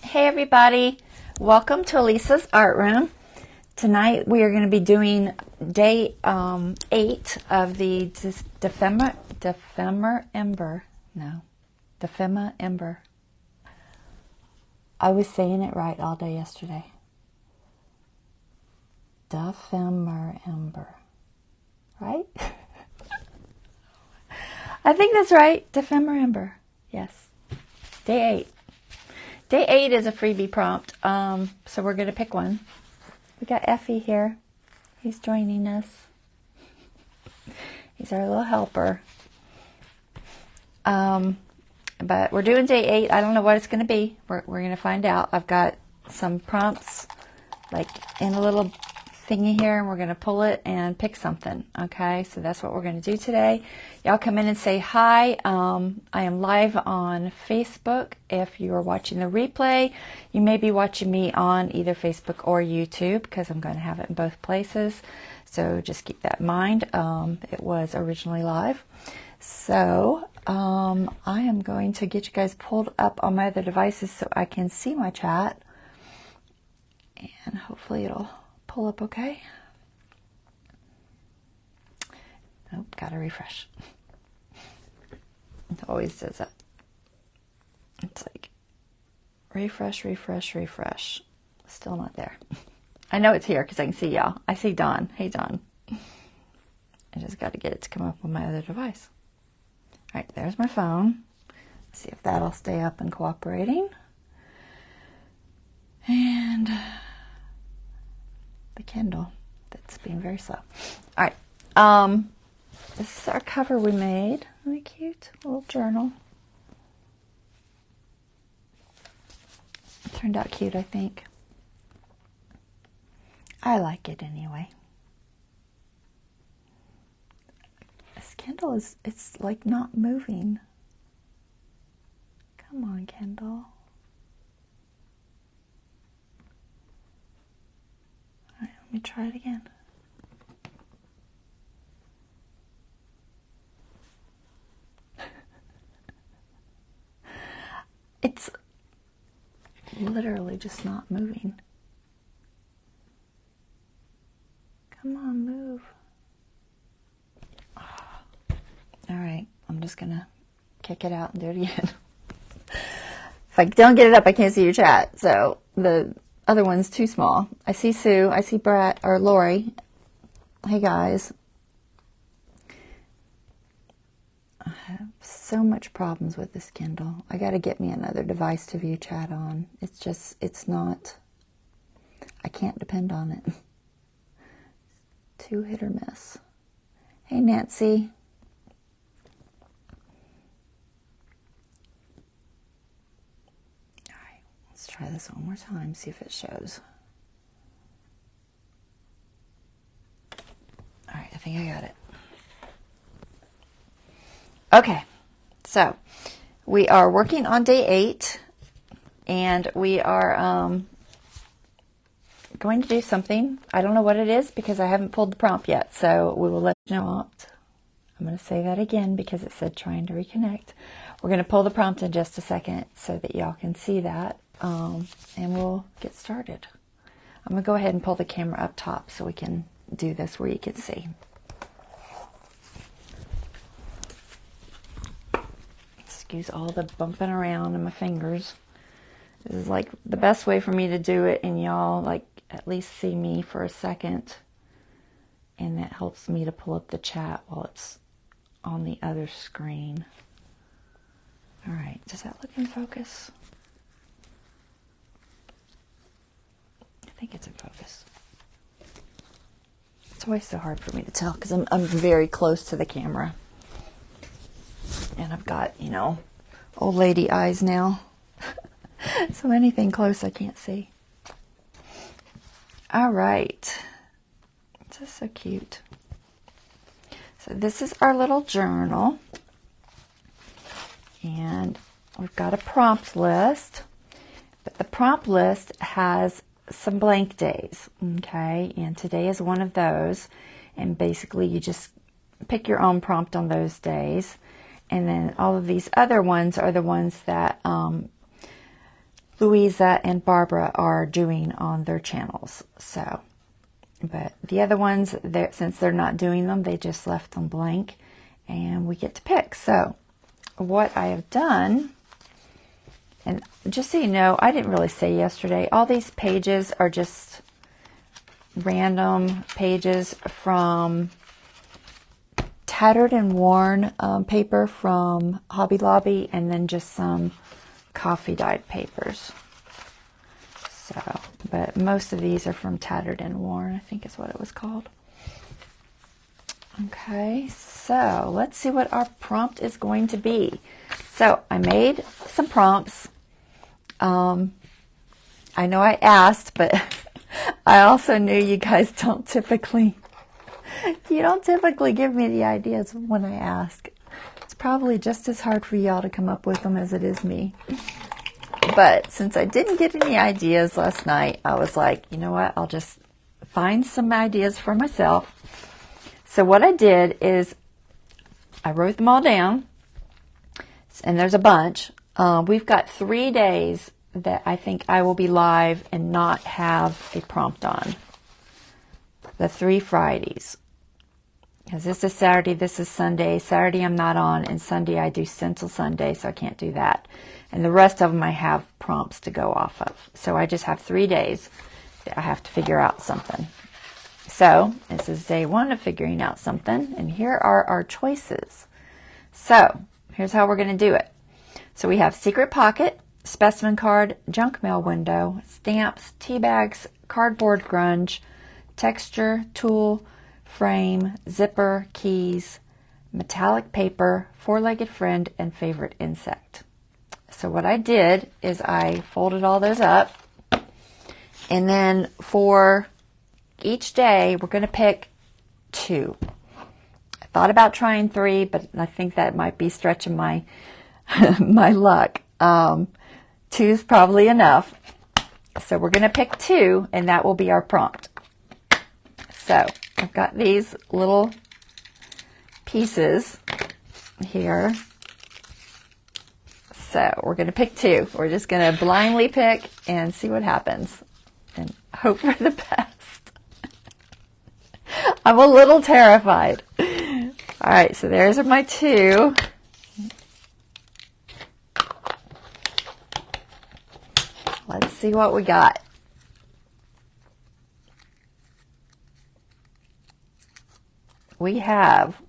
Hey everybody, welcome to Lisa's Art Room. Tonight we are going to be doing day 8 of the Dephemerember. Dephemerember. I was saying it right all day yesterday. Dephemerember. Right? I think that's right. Dephemerember. Yes. Day 8. Day 8 is a freebie prompt, so we're going to pick one. We got Effie here. He's joining us. He's our little helper. But we're doing day 8. I don't know what it's going to be. We're going to find out. I've got some prompts like in a little thingy here, and we're going to pull it and pick something. Okay, so that's what we're going to do today. Y'all come in and say hi. I am live on Facebook. If you are watching the replay, you may be watching me on either Facebook or YouTube because I'm going to have it in both places. So just keep that in mind. It was originally live. So I am going to get you guys pulled up on my other devices so I can see my chat. And hopefully it'll pull up okay. Nope, gotta refresh. It always does that. It's like refresh, refresh, refresh. Still not there. I know it's here because I can see y'all. I see Dawn. Hey, Dawn. I just got to get it to come up on my other device. All right, there's my phone. Let's see if that'll stay up and cooperating. And the Kindle that's being very slow. All right, this is our cover we made. Really cute little journal. It turned out cute, I think. I like it anyway. This Kindle it's like not moving. Come on, Kindle. All right, let me try it again. It's literally just not moving. Come on, move. Oh. All right, I'm just going to kick it out and do it again. If I don't get it up, I can't see your chat. So the other one's too small. I see Sue. I see Brett or Lori. Hey, guys. I have so much problems with this Kindle. I got to get me another device to view chat on. It's not, I can't depend on it. Too hit or miss. Hey, Nancy. All right, let's try this one more time, see if it shows. All right, I think I got it. Okay, so we are working on day 8, and we are going to do something. I don't know what it is because I haven't pulled the prompt yet, so we will let you know. I'm going to say that again because it said trying to reconnect. We're going to pull the prompt in just a second so that y'all can see that, and we'll get started. I'm going to go ahead and pull the camera up top so we can do this where you can see. Excuse all the bumping around in my fingers. This is like the best way for me to do it, and y'all like at least see me for a second, and that helps me to pull up the chat while it's on the other screen. All right, does that look in focus? I think it's in focus. It's always so hard for me to tell because I'm very close to the camera. And I've got, you know, old lady eyes now. So anything close I can't see. All right. This is so cute. So this is our little journal. And we've got a prompt list. But the prompt list has some blank days. Okay. And today is one of those. And basically you just pick your own prompt on those days. And then all of these other ones are the ones that Luisa and Barbara are doing on their channels. So, but the other ones, since they're not doing them, they just left them blank, and we get to pick. So, what I have done, and just so you know, I didn't really say yesterday, all these pages are just random pages from tattered and worn paper from Hobby Lobby, and then just some coffee dyed papers. So, but most of these are from Tattered and Worn, I think is what it was called. Okay, so let's see what our prompt is going to be. So I made some prompts. I know I asked, but I also knew you guys don't typically give me the ideas when I ask. It's probably just as hard for y'all to come up with them as it is me. But since I didn't get any ideas last night, I was like, you know what, I'll just find some ideas for myself. So what I did is I wrote them all down, and there's a bunch. We've got 3 days that I think I will be live and not have a prompt on. The 3 Fridays. Because this is Saturday, this is Sunday. Saturday I'm not on, and Sunday I do Stencil Sunday, so I can't do that. And the rest of them I have prompts to go off of. So I just have 3 days that I have to figure out something. So this is day 1 of figuring out something, and here are our choices. So here's how we're going to do it. So we have secret pocket, specimen card, junk mail window, stamps, tea bags, cardboard grunge, texture, tool, frame, zipper, keys, metallic paper, four-legged friend, and favorite insect. So what I did is I folded all those up, and then for each day we're going to pick 2. I thought about trying 3, but I think that might be stretching my my luck. 2 is probably enough. So we're going to pick 2, and that will be our prompt. So I've got these little pieces here. So we're going to pick 2. We're just going to blindly pick and see what happens and hope for the best. I'm a little terrified. All right, so there's my 2. Let's see what we got. We have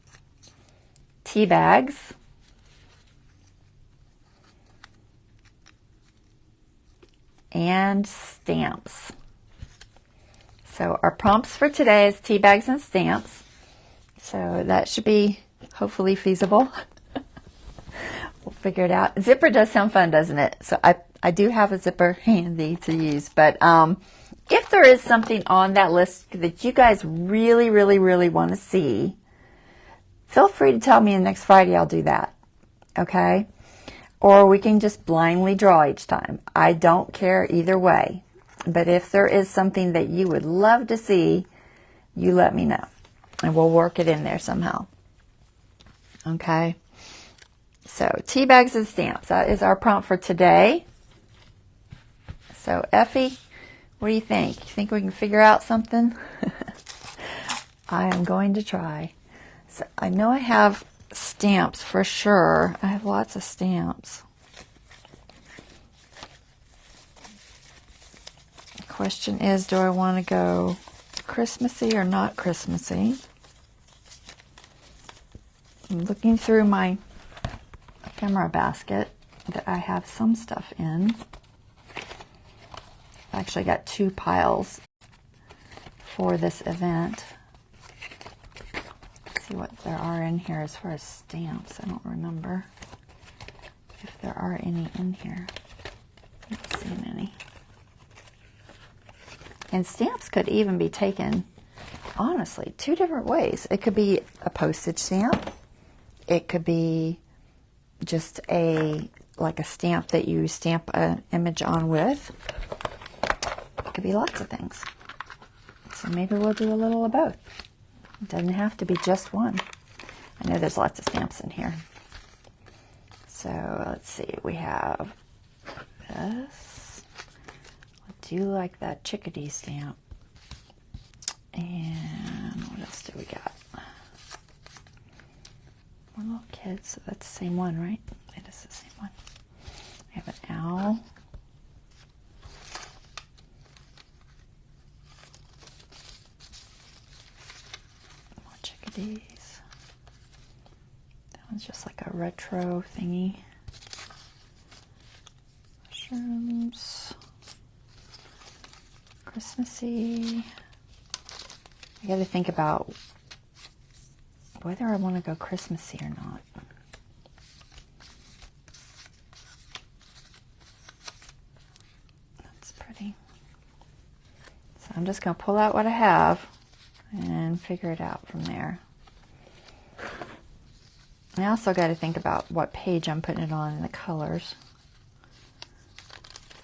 tea bags, and stamps. So our prompts for today is tea bags and stamps. So that should be hopefully feasible. We'll figure it out. Zipper does sound fun, doesn't it? So I do have a zipper handy to use. But if there is something on that list that you guys really, really, really want to see, feel free to tell me, and next Friday I'll do that. Okay? Or we can just blindly draw each time. I don't care either way. But if there is something that you would love to see, you let me know. And we'll work it in there somehow. Okay? So, tea bags and stamps. That is our prompt for today. So, Effie, what do you think? You think we can figure out something? I am going to try. So, I know I have stamps for sure. I have lots of stamps. The question is, do I want to go Christmassy or not Christmassy? I'm looking through my ephemera basket that I have some stuff in. I actually got 2 piles for this event. Let's see what there are in here as far as stamps. I don't remember if there are any in here. I'm not seeing any. And stamps could even be taken, honestly, 2 different ways. It could be a postage stamp. It could be just like a stamp that you stamp an image on with. It could be lots of things. So maybe we'll do a little of both. It doesn't have to be just one. I know there's lots of stamps in here. So let's see, we have this. do like that chickadee stamp. And what else do we got? More little kids. So that's the same one, right? It is the same one. We have an owl. More chickadees. That one's just like a retro thingy. Mushrooms. Christmassy. I got to think about whether I want to go Christmassy or not. That's pretty. So I'm just going to pull out what I have and figure it out from there. I also got to think about what page I'm putting it on and the colors.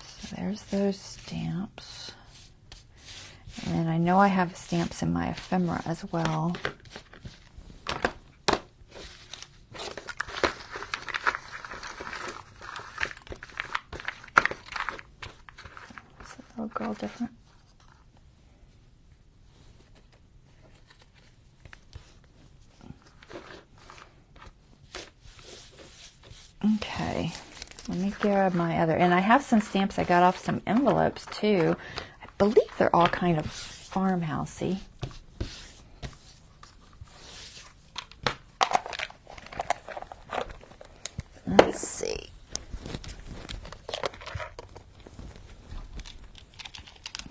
So there's those stamps. And then I know I have stamps in my ephemera as well. Is the little girl different? Okay, let me grab my other, and I have some stamps I got off some envelopes too. I believe they're all kind of farmhousey. Let's see.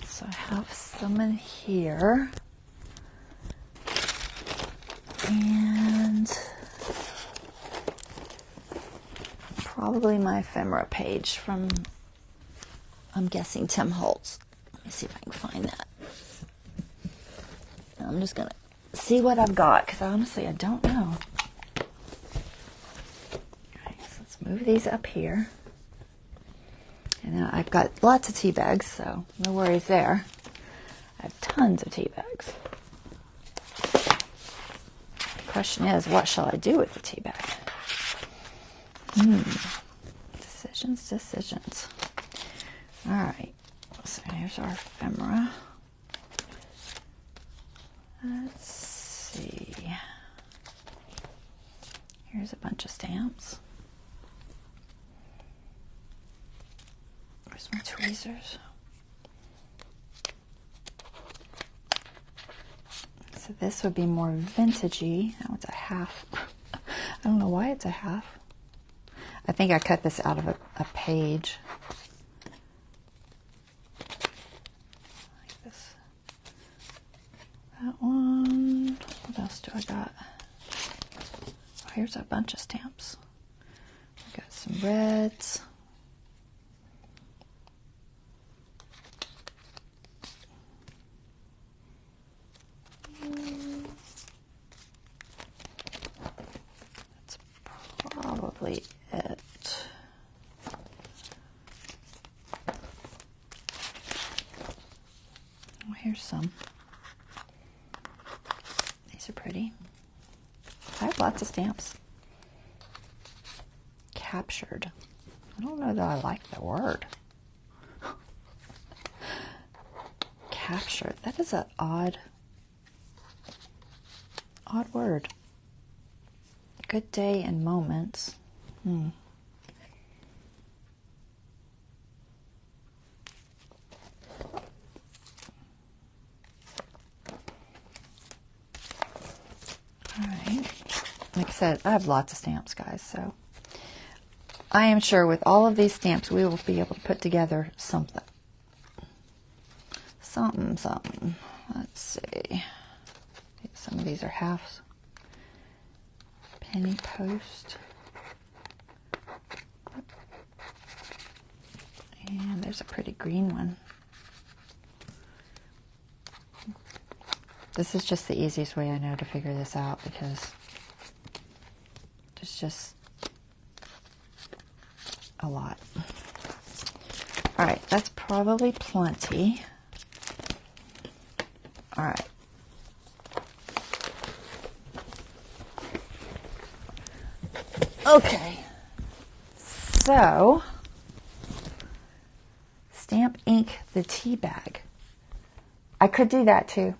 So I have some in here. And probably my ephemera page from, I'm guessing, Tim Holtz. Let me see if I can find that. I'm just going to see what I've got, because honestly I don't know. Alright, so let's move these up here. And I've got lots of tea bags, so no worries there. I have tons of tea bags. The question is, what shall I do with the tea bag? Decisions. Alright, so here's our ephemera. Let's see. Here's a bunch of stamps. Where's my tweezers? So this would be more vintagey. That one's a half. I don't know why it's a half. I think I cut this out of a page. Like this. That one. What else do I got? Oh, here's a bunch of stamps. We got some reds. That's probably it. Oh, here's some. These are pretty. I have lots of stamps. Captured. I don't know that I like the word. Captured. That is an odd word. Good day and moments. Alright. Like I said, I have lots of stamps, guys, so I am sure with all of these stamps we will be able to put together something. Something. Let's see. Some of these are halves. Penny post. And there's a pretty green one. This is just the easiest way I know to figure this out, because there's just a lot. Alright, that's probably plenty. Alright. Okay. So, stamp ink think the tea bag. I could do that too.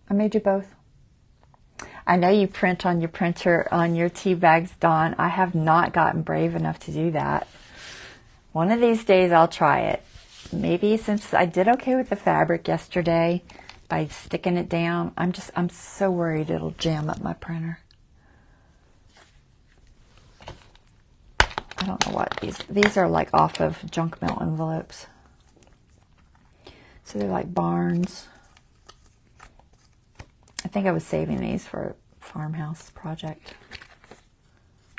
I may do both. I know you print on your printer on your tea bags, Dawn. I have not gotten brave enough to do that. One of these days I'll try it. Maybe since I did okay with the fabric yesterday by sticking it down, I'm so worried it'll jam up my printer. I don't know what these are like off of junk mail envelopes. So they're like Barnes. I think I was saving these for a farmhouse project.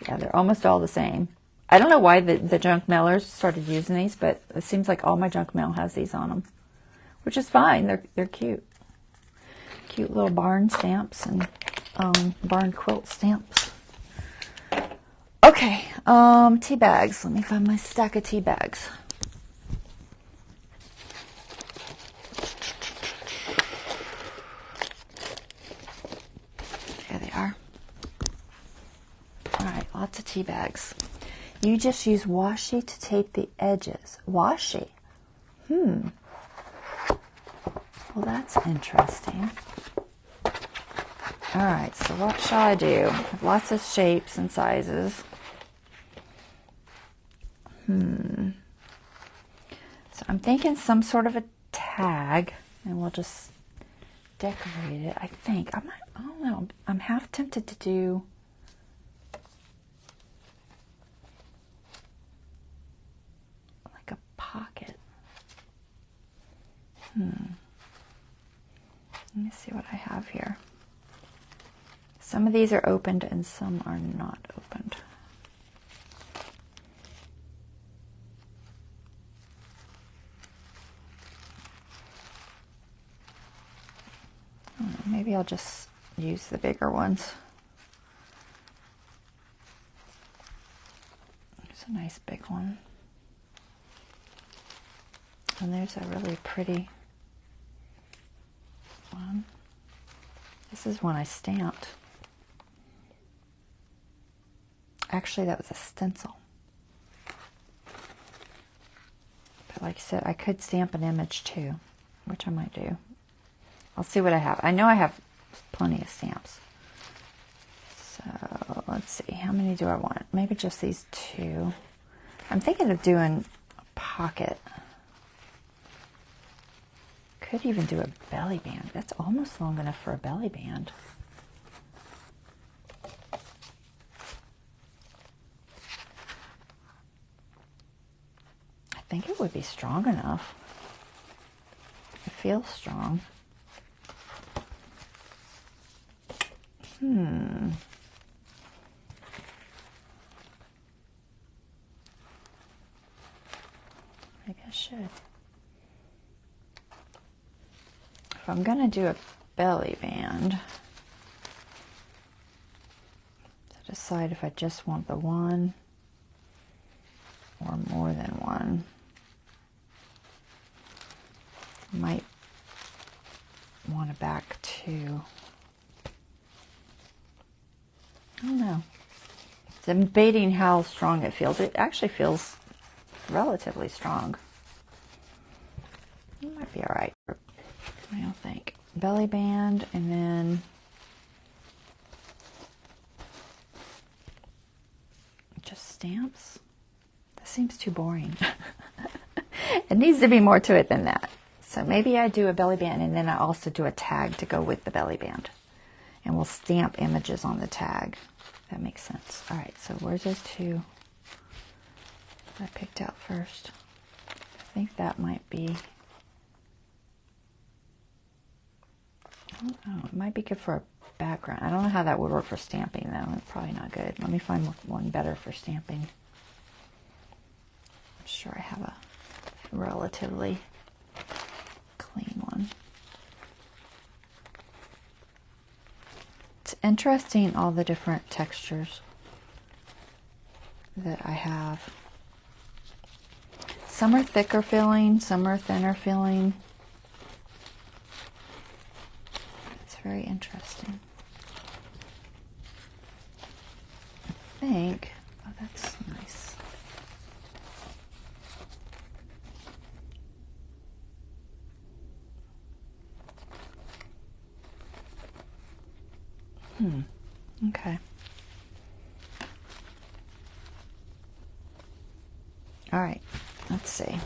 Yeah, they're almost all the same. I don't know why the junk mailers started using these, but it seems like all my junk mail has these on them, which is fine. They're cute. Cute little barn stamps and barn quilt stamps. Okay, tea bags. Let me find my stack of tea bags. There they are. All right, lots of tea bags. You just use washi to tape the edges. Washi? Well, that's interesting. All right, so what shall I do? I have lots of shapes and sizes. So I'm thinking some sort of a tag, and we'll just decorate it. I think I don't know. I'm half tempted to do like a pocket. Let me see what I have here. Some of these are opened and some are not opened. Maybe I'll just use the bigger ones. There's a nice big one. And there's a really pretty one. This is one I stamped. Actually, that was a stencil. But like I said, I could stamp an image too, which I might do. I'll see what I have. I know I have plenty of stamps. So let's see. How many do I want? Maybe just these two. I'm thinking of doing a pocket. Could even do a belly band. That's almost long enough for a belly band. I think it would be strong enough. It feels strong. Maybe I should. If I'm going to do a belly band, to decide if I just want the one or more than one. Might want a back too. I don't know. I'm debating how strong it feels. It actually feels relatively strong. It might be all right. I don't think. Belly band, and then just stamps. That seems too boring. It needs to be more to it than that. So maybe I do a belly band, and then I also do a tag to go with the belly band. And we'll stamp images on the tag. That makes sense. All right, so where's those two that I picked out first? I think that might be, I don't know, it might be good for a background. I don't know how that would work for stamping, though. It's probably not good. Let me find one better for stamping. I'm sure I have a relatively clean one. It's interesting, all the different textures that I have. Some are thicker feeling, some are thinner feeling. It's very interesting. I think, oh, that's nice. Okay. All right, let's see.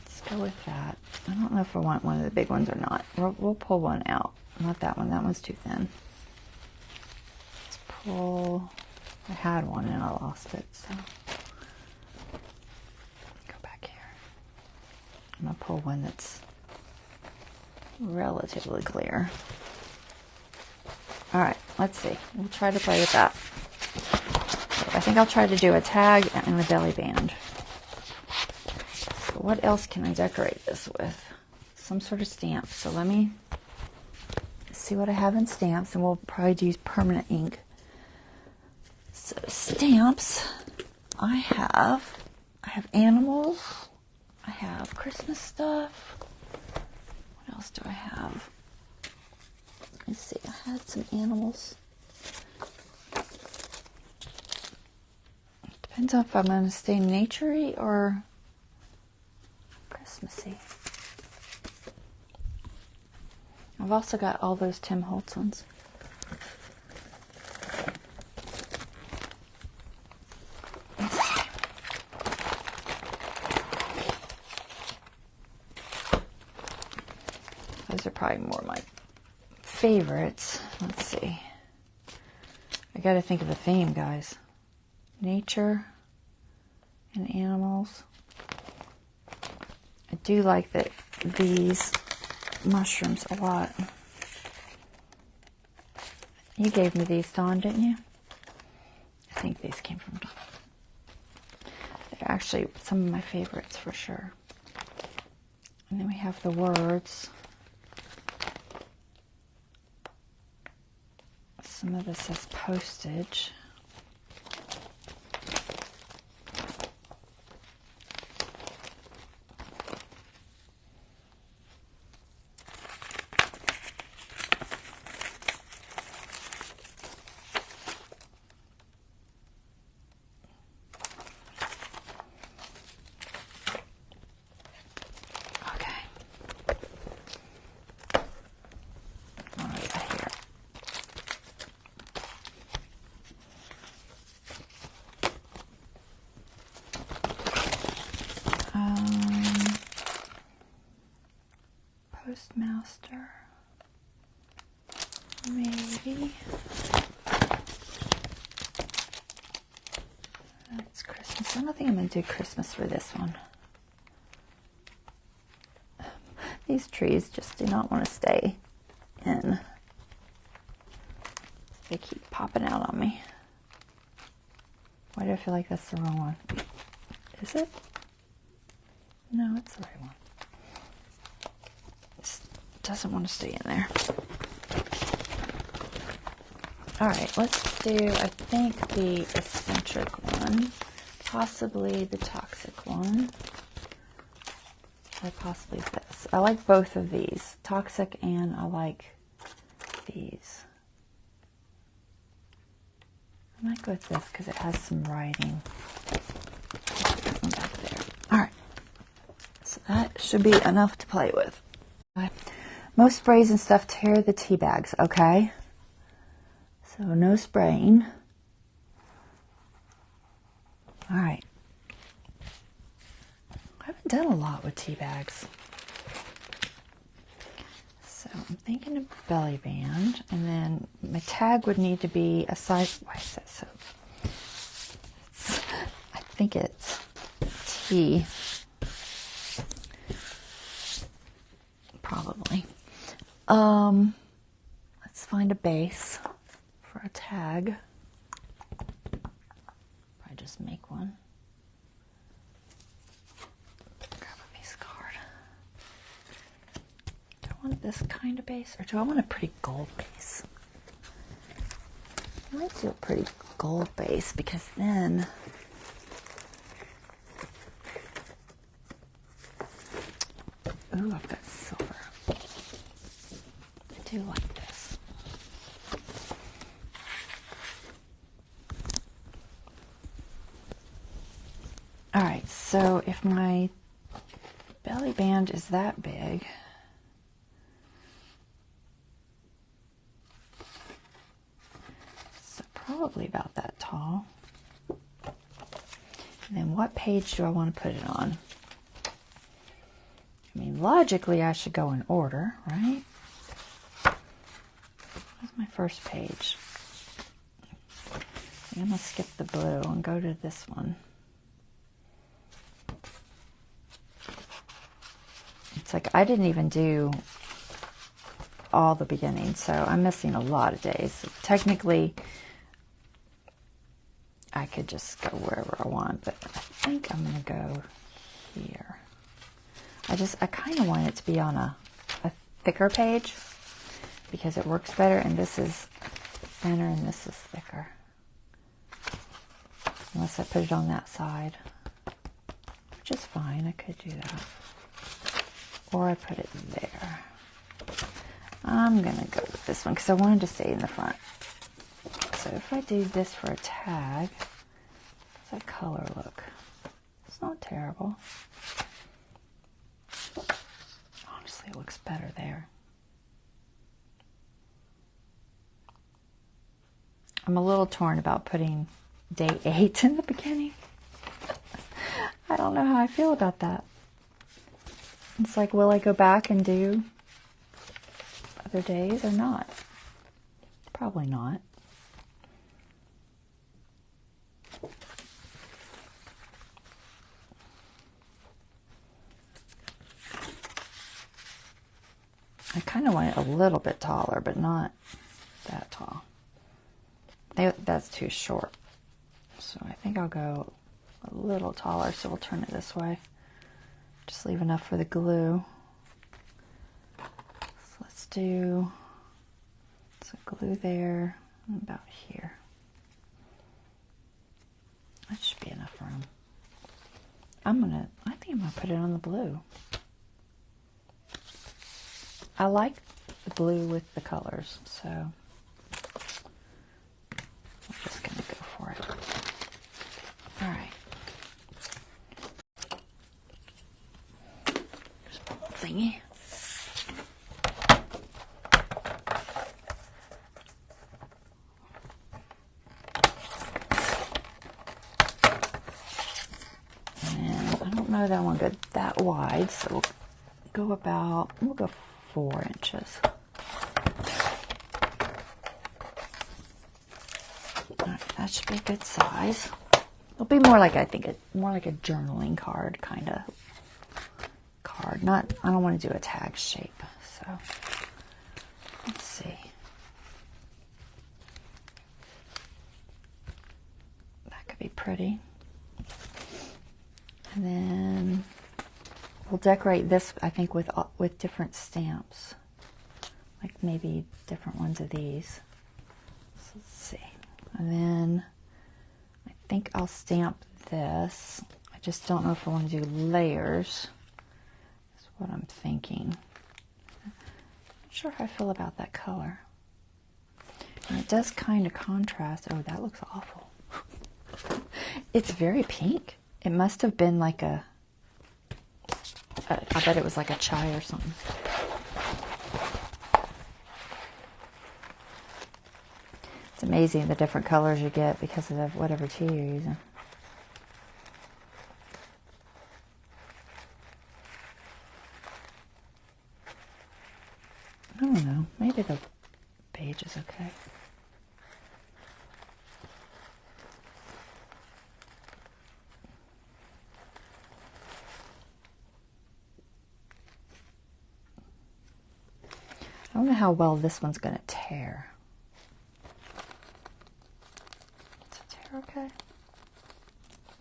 Let's go with that. I don't know if I want one of the big ones or not. We'll pull one out. Not that one. That one's too thin. Let's pull... I had one and I lost it, so... Go back here. I'm going to pull one that's relatively clear. All right, let's see. We'll try to play with that. I think I'll try to do a tag and a belly band. So what else can I decorate this with? Some sort of stamp. So let me see what I have in stamps, and we'll probably use permanent ink. So stamps, I have animals. I have Christmas stuff. What else do I have? Let's see, I had some animals. Depends on if I'm going to stay nature-y or Christmassy. I've also got all those Tim Holtz ones. Those are probably more my favorites. Let's see. I got to think of a theme, guys. Nature and animals. I do like these mushrooms a lot. You gave me these, Dawn, didn't you? I think these came from Dawn. They're actually some of my favorites for sure. And then we have the words. Some of this is postage. Postmaster, maybe. That's Christmas. I don't think I'm going to do Christmas for this one. These trees just do not want to stay in. They keep popping out on me. Why do I feel like that's the wrong one? Is it? No, it's the right one. Doesn't want to stay in there. All right, let's do, I think, the eccentric one, possibly the toxic one, or possibly this. I like both of these, toxic, and I like these. I might go with this because it has some writing. Back there. All right, so that should be enough to play with. Most sprays and stuff tear the tea bags, okay? So no spraying. All right. I haven't done a lot with tea bags. So I'm thinking of belly band, and then my tag would need to be a size, why is that so? I think it's tea. Probably. Let's find a base for a tag. Probably just make one. Grab a piece of card. Do I want this kind of base, or do I want a pretty gold base? I might do a pretty gold base because then ooh, I've got silver. I do like this. All right, so if my belly band is that big, probably about that tall. And then what page do I want to put it on? I mean, logically, I should go in order, right? Where's my first page? I'm going to skip the blue and go to this one. It's like I didn't even do all the beginning, so I'm missing a lot of days. Technically, I could just go wherever I want, but I think I'm going to go here. I kind of want it to be on a thicker page because it works better, and this is thinner and this is thicker. Unless I put it on that side, which is fine. I could do that. Or I put it there. I'm going to go with this one because I wanted to stay in the front. So if I do this for a tag, how's that color look? It's not terrible. Honestly, it looks better there. I'm a little torn about putting day 8 in the beginning. I don't know how I feel about that. It's like, will I go back and do other days or not? Probably not. I kind of want it a little bit taller, but not that tall. That's too short. So I think I'll go a little taller, so we'll turn it this way. Just leave enough for the glue. So let's do glue there, and about here. That should be enough room. I think I'm gonna put it on the blue. I like the blue with the colors, so I'm just gonna go for it. All right. There's a little thingy. And I don't know that I want to go that wide, so we'll go 4 inches. All right, that should be a good size. It'll be more like, I think, more like a journaling card kind of card. I don't want to do a tag shape. So let's see. That could be pretty. And then we'll decorate this, I think, with different stamps, like maybe different ones of these. So let's see. And then I think I'll stamp this. I just don't know if I want to do layers. That's what I'm thinking. I'm not sure how I feel about that color. And it does kind of contrast. Oh, that looks awful. It's very pink. It must have been like I bet it was like a chai or something. It's amazing the different colors you get because of whatever tea you're using. I don't know. Maybe the beige is okay. I don't know how well this one's going to tear. Does it tear okay?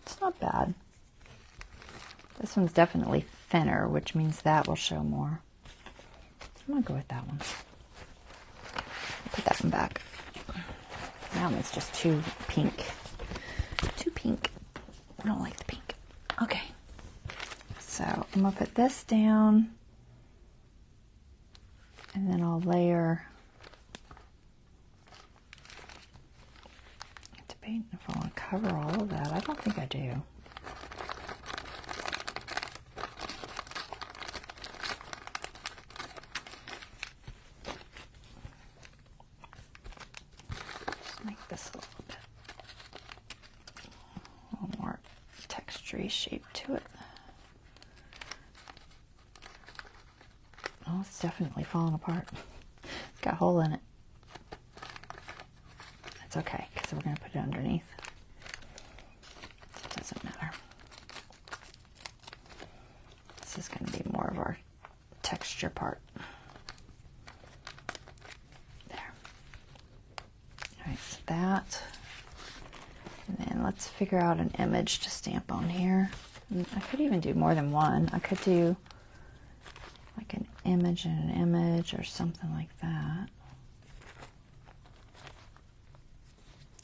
It's not bad. This one's definitely thinner, which means that will show more. I'm going to go with that one. I'll put that one back. That one's just too pink. Too pink. I don't like the pink. Okay. So I'm going to put this down. And then I'll layer. I'm debating if I want to cover all of that. I don't think I do. Just make this a little bit. texture-y shape to it. Oh, it's definitely falling apart. It's got a hole in it. It's okay, because we're going to put it underneath. It doesn't matter. This is going to be more of our texture part. There. Alright, so that. And then let's figure out an image to stamp on here. And I could even do more than one. I could do like an image and an image or something like that.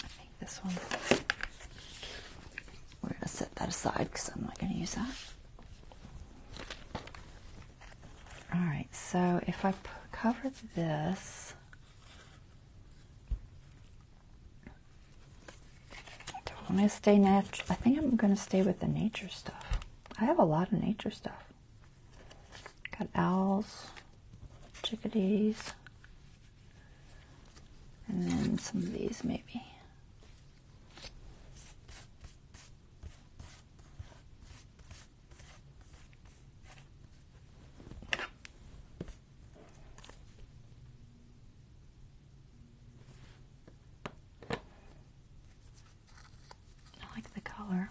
I think this one. We're going to set that aside because I'm not going to use that. Alright, so if I cover this, do I want to stay natural? I think I'm going to stay with the nature stuff. I have a lot of nature stuff. Got owls, chickadees, and then some of these maybe. I like the color.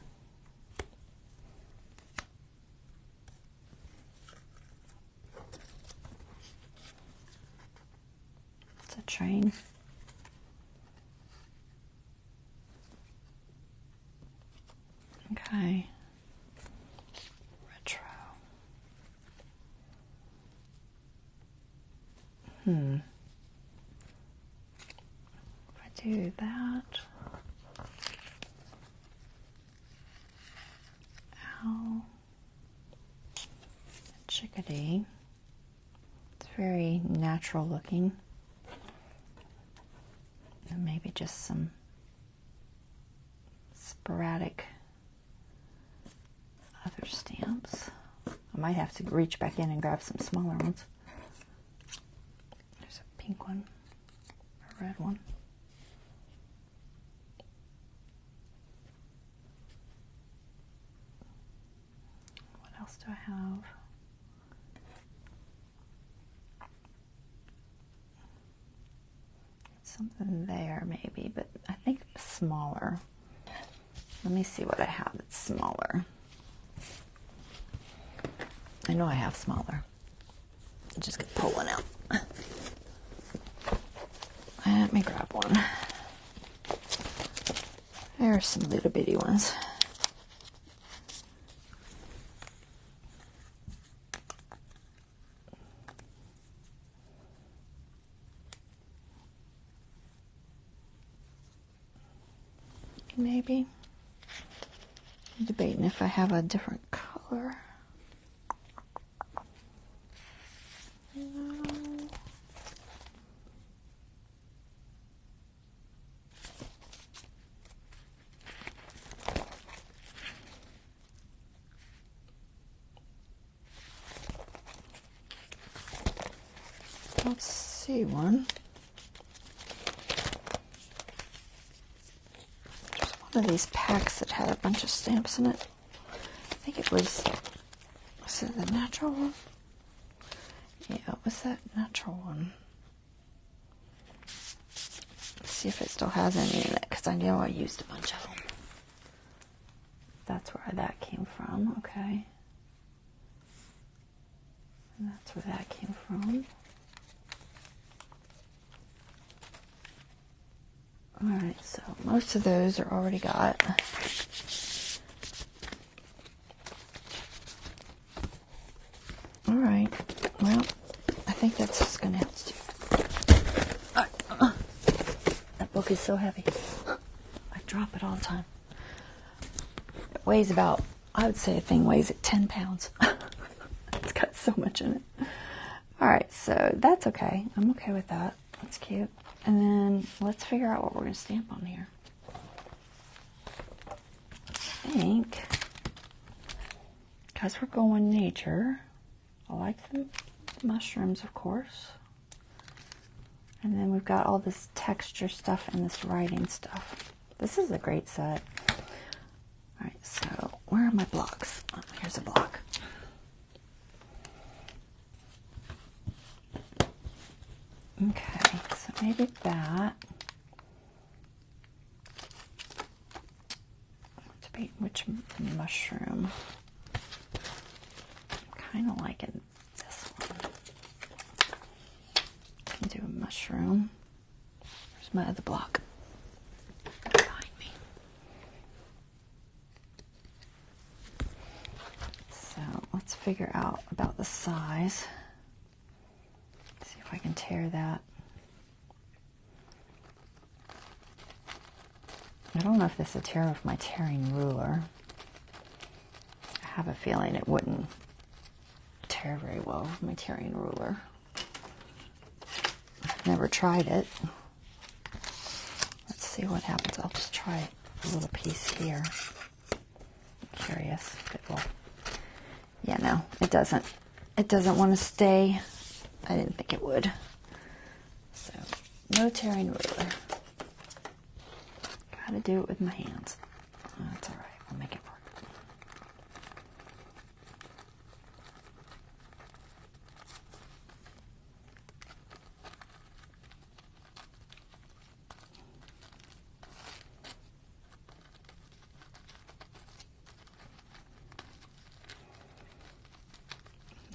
It's a train. Okay. Retro. If I do that. Owl. Chickadee. It's very natural looking. And maybe just some sporadic other stamps. I might have to reach back in and grab some smaller ones. There's a pink one, a red one. What else do I have? Something there maybe, but I think smaller. Let me see what I have that's smaller. I know I have smaller. I'm just going to pull one out. Let me grab one. There are some little bitty ones. Maybe. I'm debating if I have a different color. No. Let's see one. One of these packs that had a bunch of stamps in it. I think it was it the natural one? Yeah, it was that natural one. Let's see if it still has any in it, because I know I used a bunch of them. That's where that came from, okay. And that's where that came from. Alright, so most of those are already got. Alright, well, I think that's just going to have to do. That book is so heavy. I drop it all the time. It weighs about, I would say a thing weighs at 10 pounds. It's got so much in it. Alright, so that's okay. I'm okay with that. That's cute. And then let's figure out what we're going to stamp on here. I think, because we're going nature, I like the mushrooms, of course. And then we've got all this texture stuff and this writing stuff. This is a great set. Alright, so where are my blocks? Oh, here's a block. Okay, so maybe that. Debate which mushroom. I'm kind of liking this one. Do a mushroom. Where's my other block? Behind me. So let's figure out about the size. See if I can tear that. I don't know if this will tear with my tearing ruler. I have a feeling it wouldn't tear very well with my tearing ruler. I've never tried it. Let's see what happens. I'll just try a little piece here. I'm curious if it will. Yeah, no, it doesn't. It doesn't want to stay. I didn't think it would. So, no tearing ruler. Gotta do it with my hands. That's all right. I'll make it work.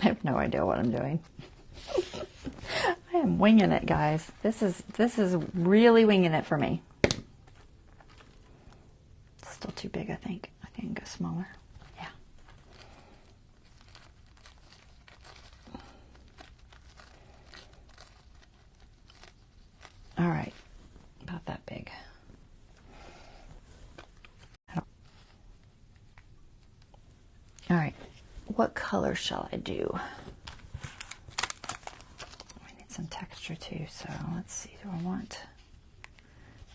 I have no idea what I'm doing. I am winging it, guys. This is really winging it for me. It's still too big, I think. I can go smaller. Yeah. All right. About that big. All right. What color shall I do? I need some texture too, so let's see. Do I want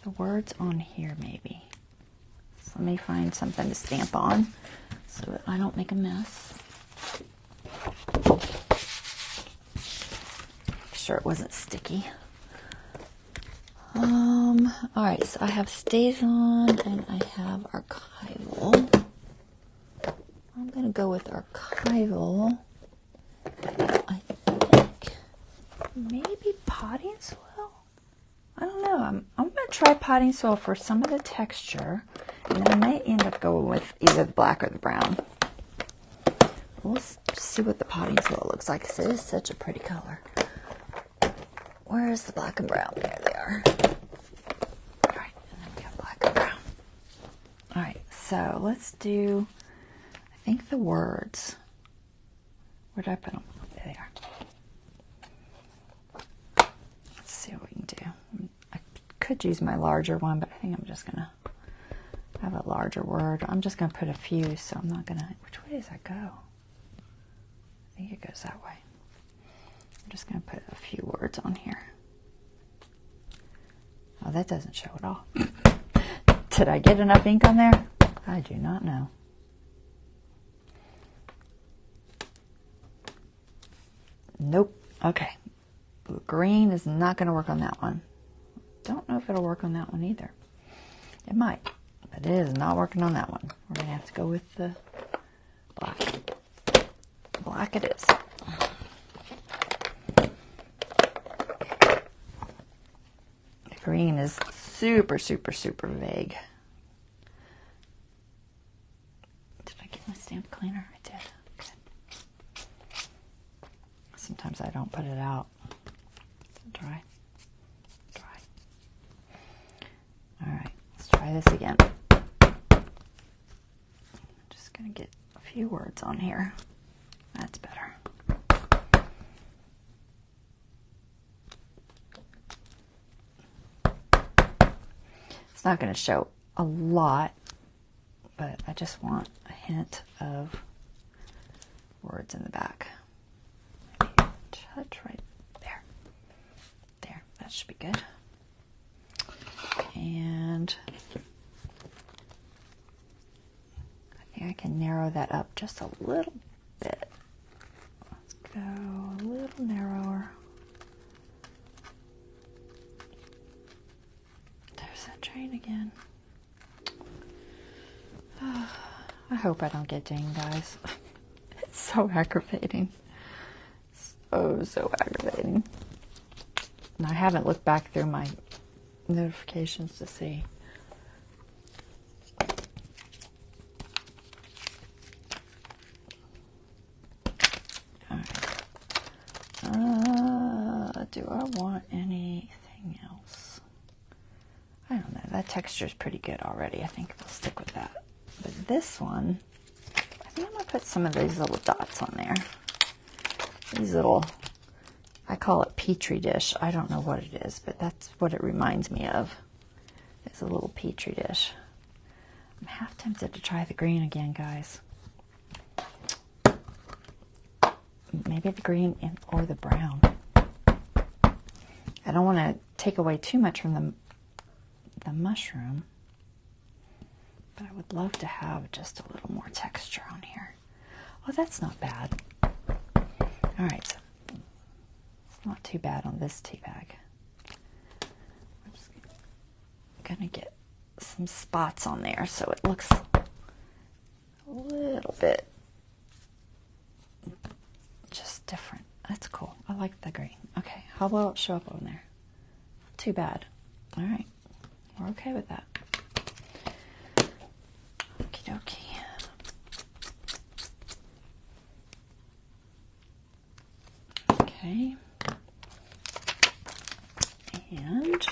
the words on here maybe? So let me find something to stamp on so that I don't make a mess. Make sure it wasn't sticky. All right, so I have Stays On and I have Archival. I'm going to go with Archival. I think maybe Potting Soil? I don't know. I'm going to try Potting Soil for some of the texture. And then I might end up going with either the black or the brown. We'll see what the Potting Soil looks like. It is such a pretty color. Where is the black and brown? There they are. All right, and then we have black and brown. All right, so let's do... I think the words. Where did I put them? There they are. Let's see what we can do. I could use my larger one, but I think I'm just going to have a larger word. I'm just going to put a few, so I'm not going to... Which way does that go? I think it goes that way. I'm just going to put a few words on here. Oh, that doesn't show at all. Did I get enough ink on there? I do not know. Nope. Okay. Blue green is not going to work on that one. Don't know if it'll work on that one either. It might, but it is not working on that one. We're going to have to go with the black. Black it is. The green is super, super, super vague. Did I get my stamp cleaner? I did. Sometimes I don't put it out. Dry. All right, let's try this again. I'm just going to get a few words on here. That's better. It's not going to show a lot, but I just want a hint of words in the back. Touch right there. There, that should be good. And I think I can narrow that up just a little bit. Let's go a little narrower. There's that train again. I hope I don't get dinged, guys. It's so aggravating. So aggravating. And I haven't looked back through my notifications to see. Do I want anything else? I don't know. That texture is pretty good already. I think we'll stick with that. But this one, I think I'm going to put some of these little dots on there. These little, I call it petri dish. I don't know what it is, but that's what it reminds me of. It's a little petri dish. I'm half tempted to try the green again, guys. Maybe the green or the brown. I don't want to take away too much from the mushroom, but I would love to have just a little more texture on here. Oh, that's not bad. All right, so it's not too bad on this tea bag. I'm just gonna get some spots on there so it looks a little bit just different. That's cool. I like the green. Okay, how will it show up on there? Not too bad. All right, we're okay with that. Okie dokie. Okay. And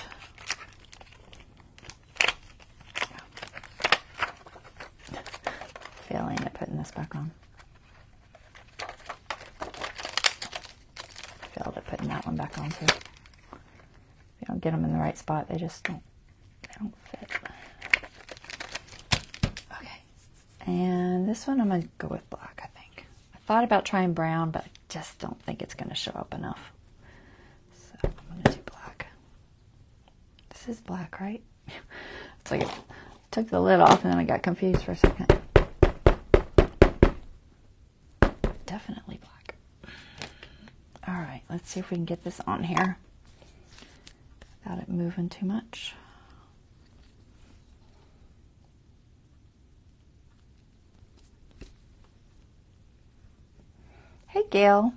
failing at putting this back on. Failed at putting that one back on too. If you don't get them in the right spot, they just don't fit. Okay. And this one I'm going to go with black, I think. I thought about trying brown, but I just don't think it's going to show up enough. So I'm going to do black. This is black, right? It's like it took the lid off and then I got confused for a second. Definitely black. All right, let's see if we can get this on here without it moving too much. Hey, Gail.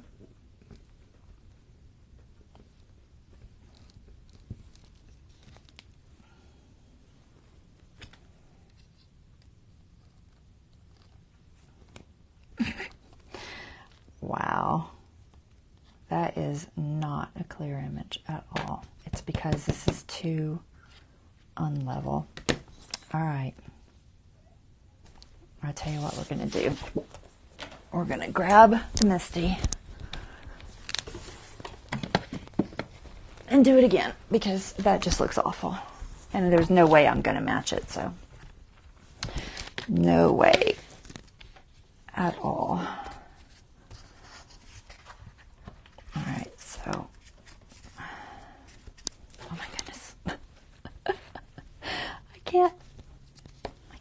Wow. That is not a clear image at all. It's because this is too unlevel. All right. I'll tell you what we're going to do. We're going to grab the Misty and do it again because that just looks awful. And there's no way I'm going to match it, so no way at all. All right, so, oh my goodness. I can't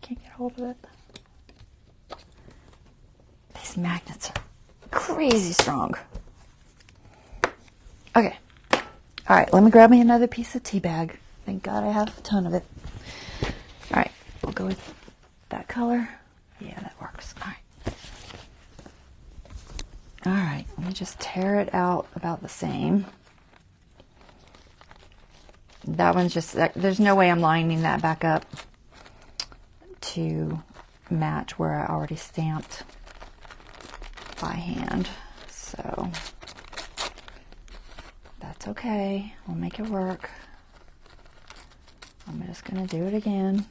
get hold of it. These magnets are crazy strong. Okay. All right, let me grab me another piece of tea bag. Thank God I have a ton of it. All right, we'll go with that color. Yeah, that works. All right. All right, let me just tear it out about the same. That one's just, there's no way I'm lining that back up to match where I already stamped by hand. So that's okay. We'll make it work. I'm just going to do it again.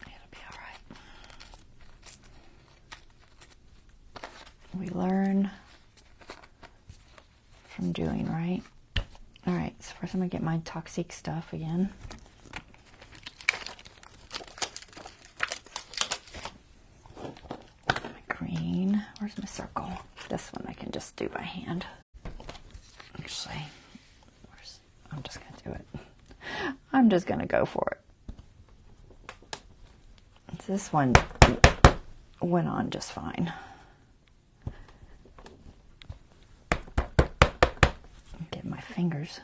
It'll be all right. We learn from doing, right? All right, so first I'm going to get my toxic stuff again. My green. Where's my circle? This one I can just do by hand. Actually, I'm just going to do it. I'm just going to go for it. This one went on just fine. Get my fingers.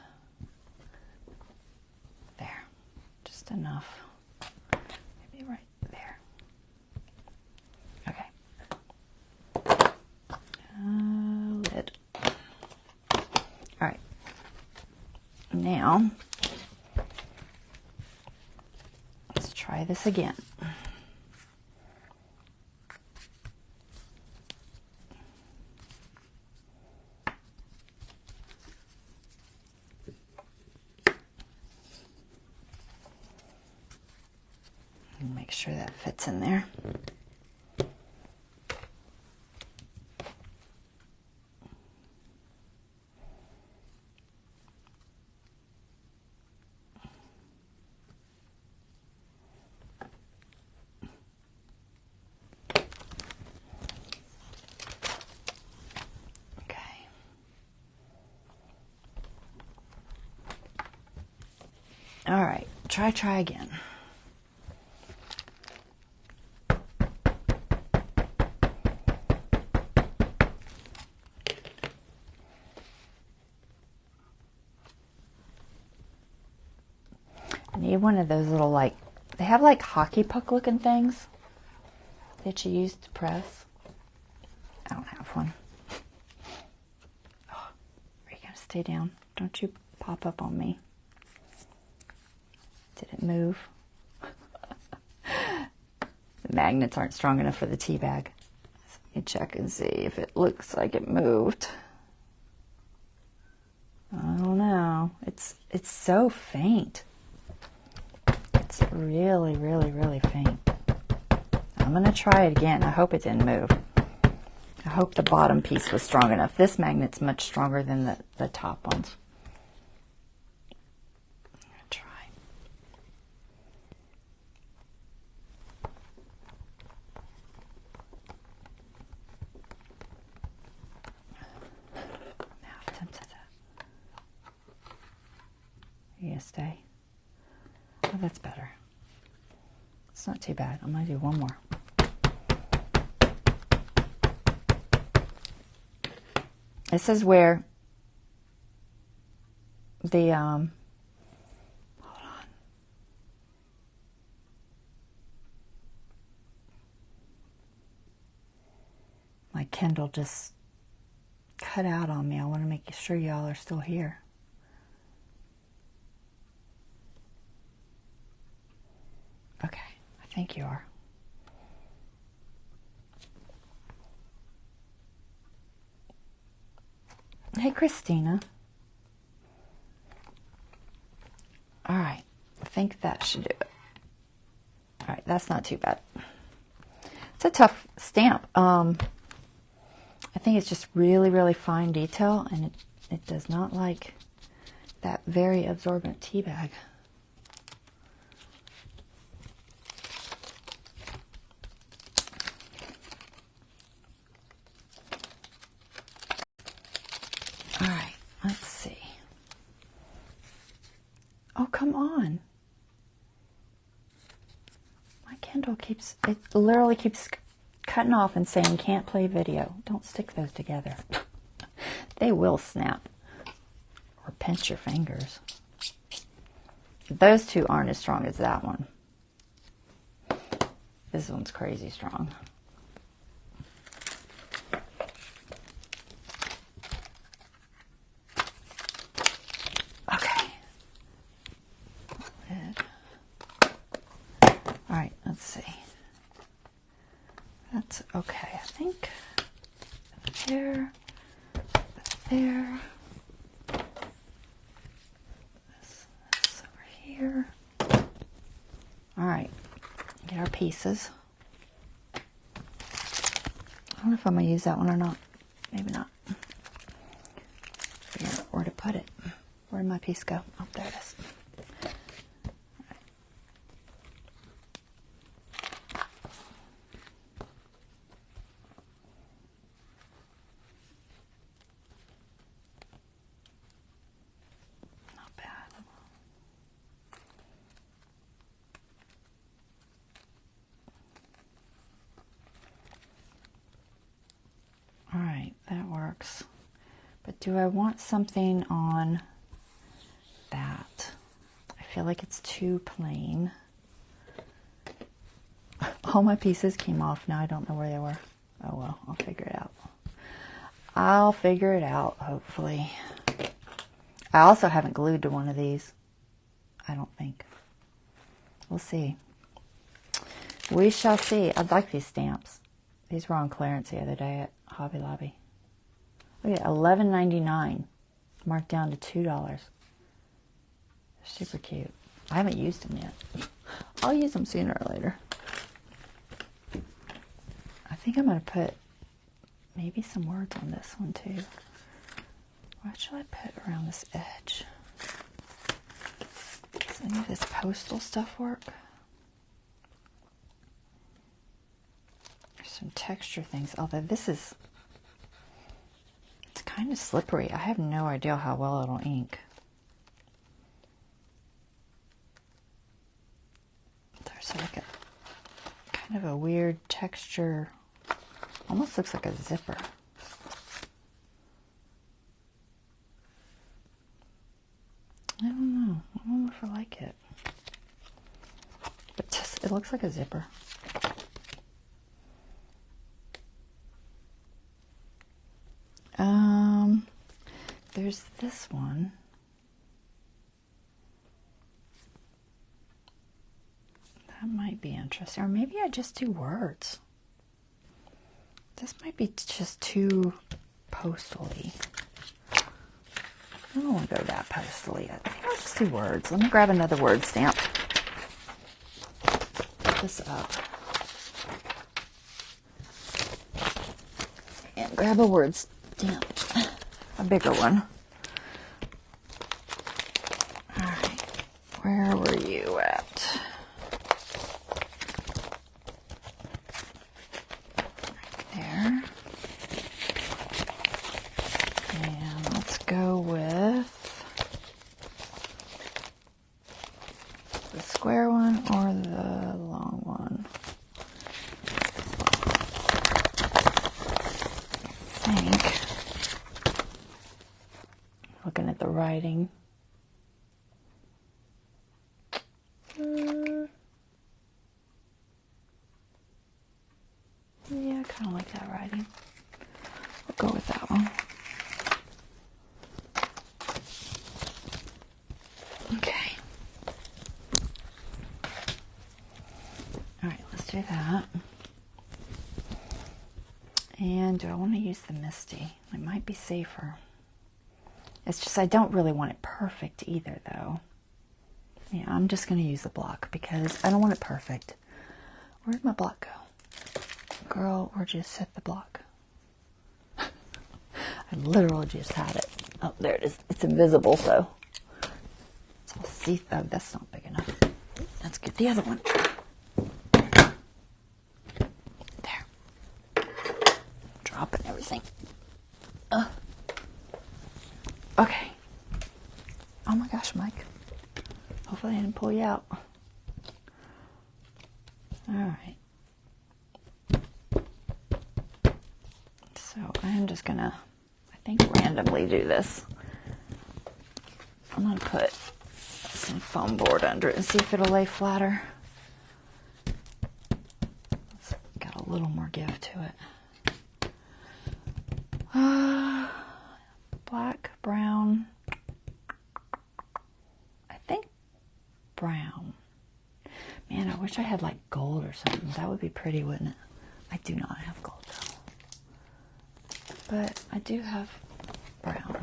There. Just enough. now, let's try this again. Make sure that fits in there. All right, try again. I need one of those little, like, they have like hockey puck looking things that you use to press. I don't have one. Oh, are you gonna stay down? Don't you pop up on me. Did it move? The magnets aren't strong enough for the tea bag. So let me check and see if it looks like it moved. I don't know. It's so faint. It's really, really, really faint. I'm gonna try it again. I hope it didn't move. I hope the bottom piece was strong enough. This magnet's much stronger than the top ones. Stay. Oh, that's better. It's not too bad. I'm going to do one more. This is where the hold on. My Kindle just cut out on me. I want to make sure y'all are still here. Okay, I think you are. Hey, Christina. All right, I think that should do it. All right, that's not too bad. It's a tough stamp. I think it's just really, really fine detail, and it does not like that very absorbent tea bag. All right, let's see. Oh, come on. My Kindle it literally keeps cutting off and saying can't play video. Don't stick those together. They will snap or pinch your fingers. Those two aren't as strong as that one. This one's crazy strong. Let's see. That's okay, I think. There. There. This over here. All right. Get our pieces. I don't know if I'm going to use that one or not. Maybe not. Figure out where to put it. Where did my piece go? Oh, there it is. But do I want something on that? I feel like it's too plain. All my pieces came off. Now I don't know where they were. Oh well, I'll figure it out. I'll figure it out, hopefully. I also haven't glued to one of these. I don't think. We'll see. We shall see. I'd like these stamps. These were on clearance the other day at Hobby Lobby. Look at $11.99. Marked down to $2. Super cute. I haven't used them yet. I'll use them sooner or later. I think I'm going to put maybe some words on this one too. What should I put around this edge? Does any of this postal stuff work? There's some texture things, although this is, it's kind of slippery. I have no idea how well it'll ink. There's like a kind of a weird texture, almost looks like a zipper. I don't know. I don't know if I like it. But just, it looks like a zipper. There's this one. That might be interesting. Or maybe I just do words. This might be just too postal-y. I don't want to go that postal-y. I think I'll just do words. Let me grab another word stamp. Put this up. And grab a word stamp. A bigger one. Alright. Where were you at? Right there. And let's go with the square one or the long one. I think. Looking at the writing. Yeah, I kind of like that writing. We'll go with that one. Okay. Alright, let's do that. And do I want to use the Misty? It might be safer. It's just I don't really want it perfect either, though. Yeah, I'm just going to use the block because I don't want it perfect. Where'd my block go? Girl, where'd you set the block? I literally just had it. Oh, there it is. It's invisible, so it's all see. Oh, that's not big enough. Let's get the other one. There. Dropping everything. Okay. Oh my gosh, Mike. Hopefully I didn't pull you out. Alright. So I'm just gonna, I think, randomly do this. I'm gonna put some foam board under it and see if it'll lay flatter. It's got a little more give to it. Black, brown. I think brown. Man, I wish I had like gold or something. That would be pretty, wouldn't it? I do not have gold though. But I do have brown.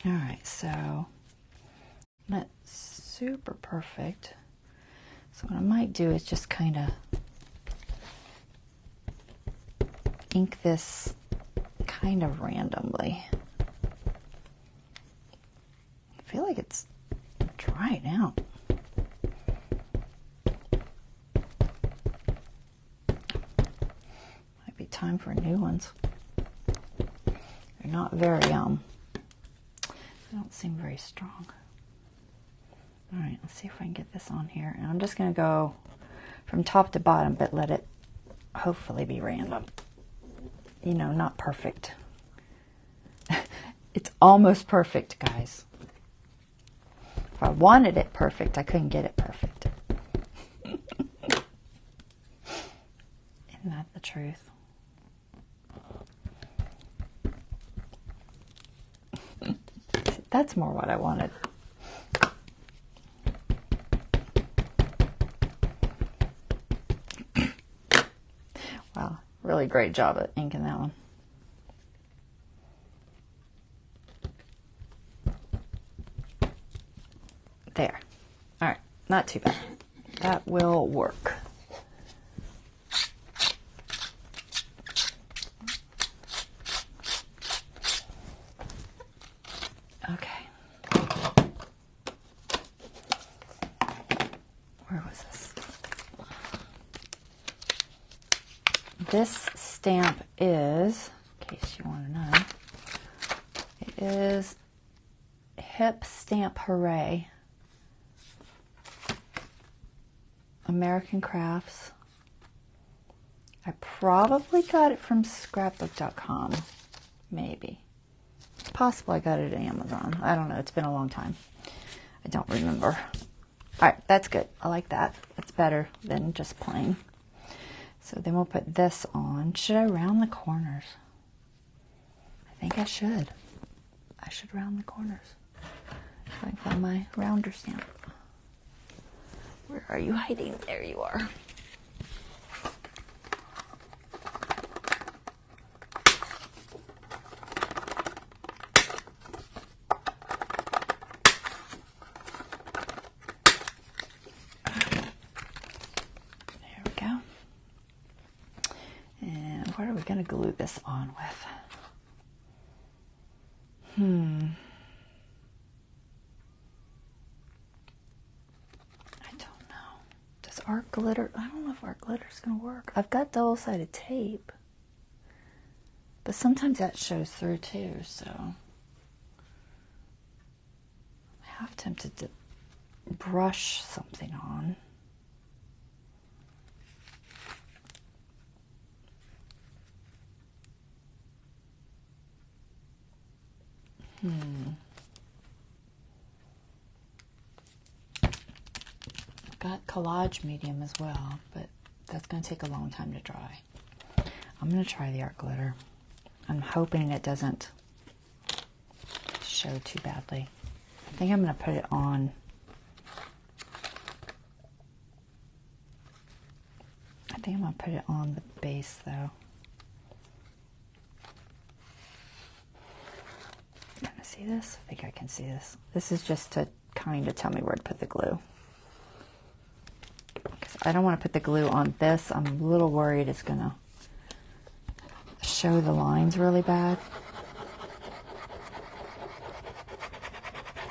Alright, so that's super perfect. So what I might do is just kind of ink this kind of randomly. I feel like it's drying out. Might be time for new ones. They're not very, they don't seem very strong. Alright, let's see if I can get this on here. And I'm just going to go from top to bottom, but let it hopefully be random. You know, not perfect. It's almost perfect, guys. If I wanted it perfect, I couldn't get it perfect. that the truth? That's more what I wanted. Wow, really great job at inking that one. There. All right, not too bad. That will work. Okay. Where was this? This stamp is, in case you want to know, it is Hip Stamp Hooray. American Crafts. I probably got it from scrapbook.com. Maybe. Possible I got it at Amazon. I don't know. It's been a long time. I don't remember. All right, that's good. I like that. That's better than just plain. So then we'll put this on. Should I round the corners? I think I should. I should round the corners. If I can find my rounder stamp. Where are you hiding? There you are. There we go. And what are we going to glue this on with? Art glitter. I don't know if art glitter is going to work. I've got double-sided tape, but sometimes that shows through too, so I'm half tempted to brush something on. Got collage medium as well, but that's going to take a long time to dry. I'm going to try the art glitter. I'm hoping it doesn't show too badly. I think I'm going to put it on. I think I'm going to put it on the base though. Can I see this? I think I can see this. This is just to kind of tell me where to put the glue. I don't want to put the glue on this. I'm a little worried it's going to show the lines really bad.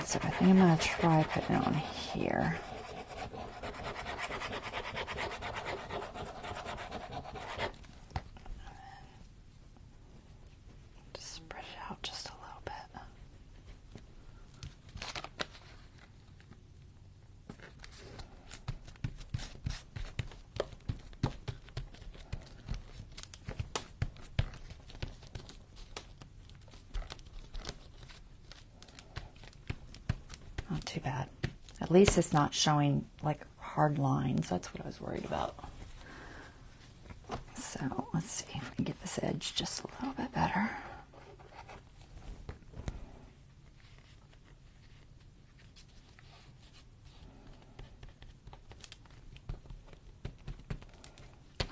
So I think I'm going to try putting it on here. Just spread it out just a little bit. Not too bad. At least it's not showing like hard lines. That's what I was worried about. So let's see if we can get this edge just a little bit better.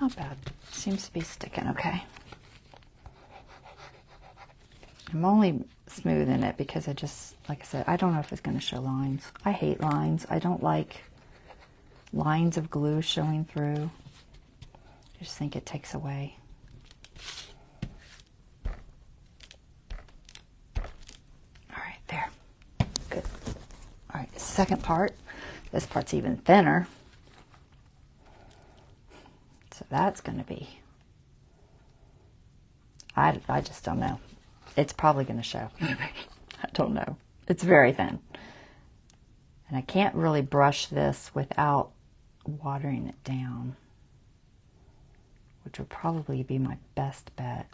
Not bad. Seems to be sticking okay. I'm only smoothing it because I just, like I said, I don't know if it's going to show lines. I hate lines. I don't like lines of glue showing through. I just think it takes away. All right, there. Good. All right, second part. This part's even thinner. So that's going to be, I just don't know. It's probably going to show. I don't know. It's very thin. And I can't really brush this without watering it down, which would probably be my best bet.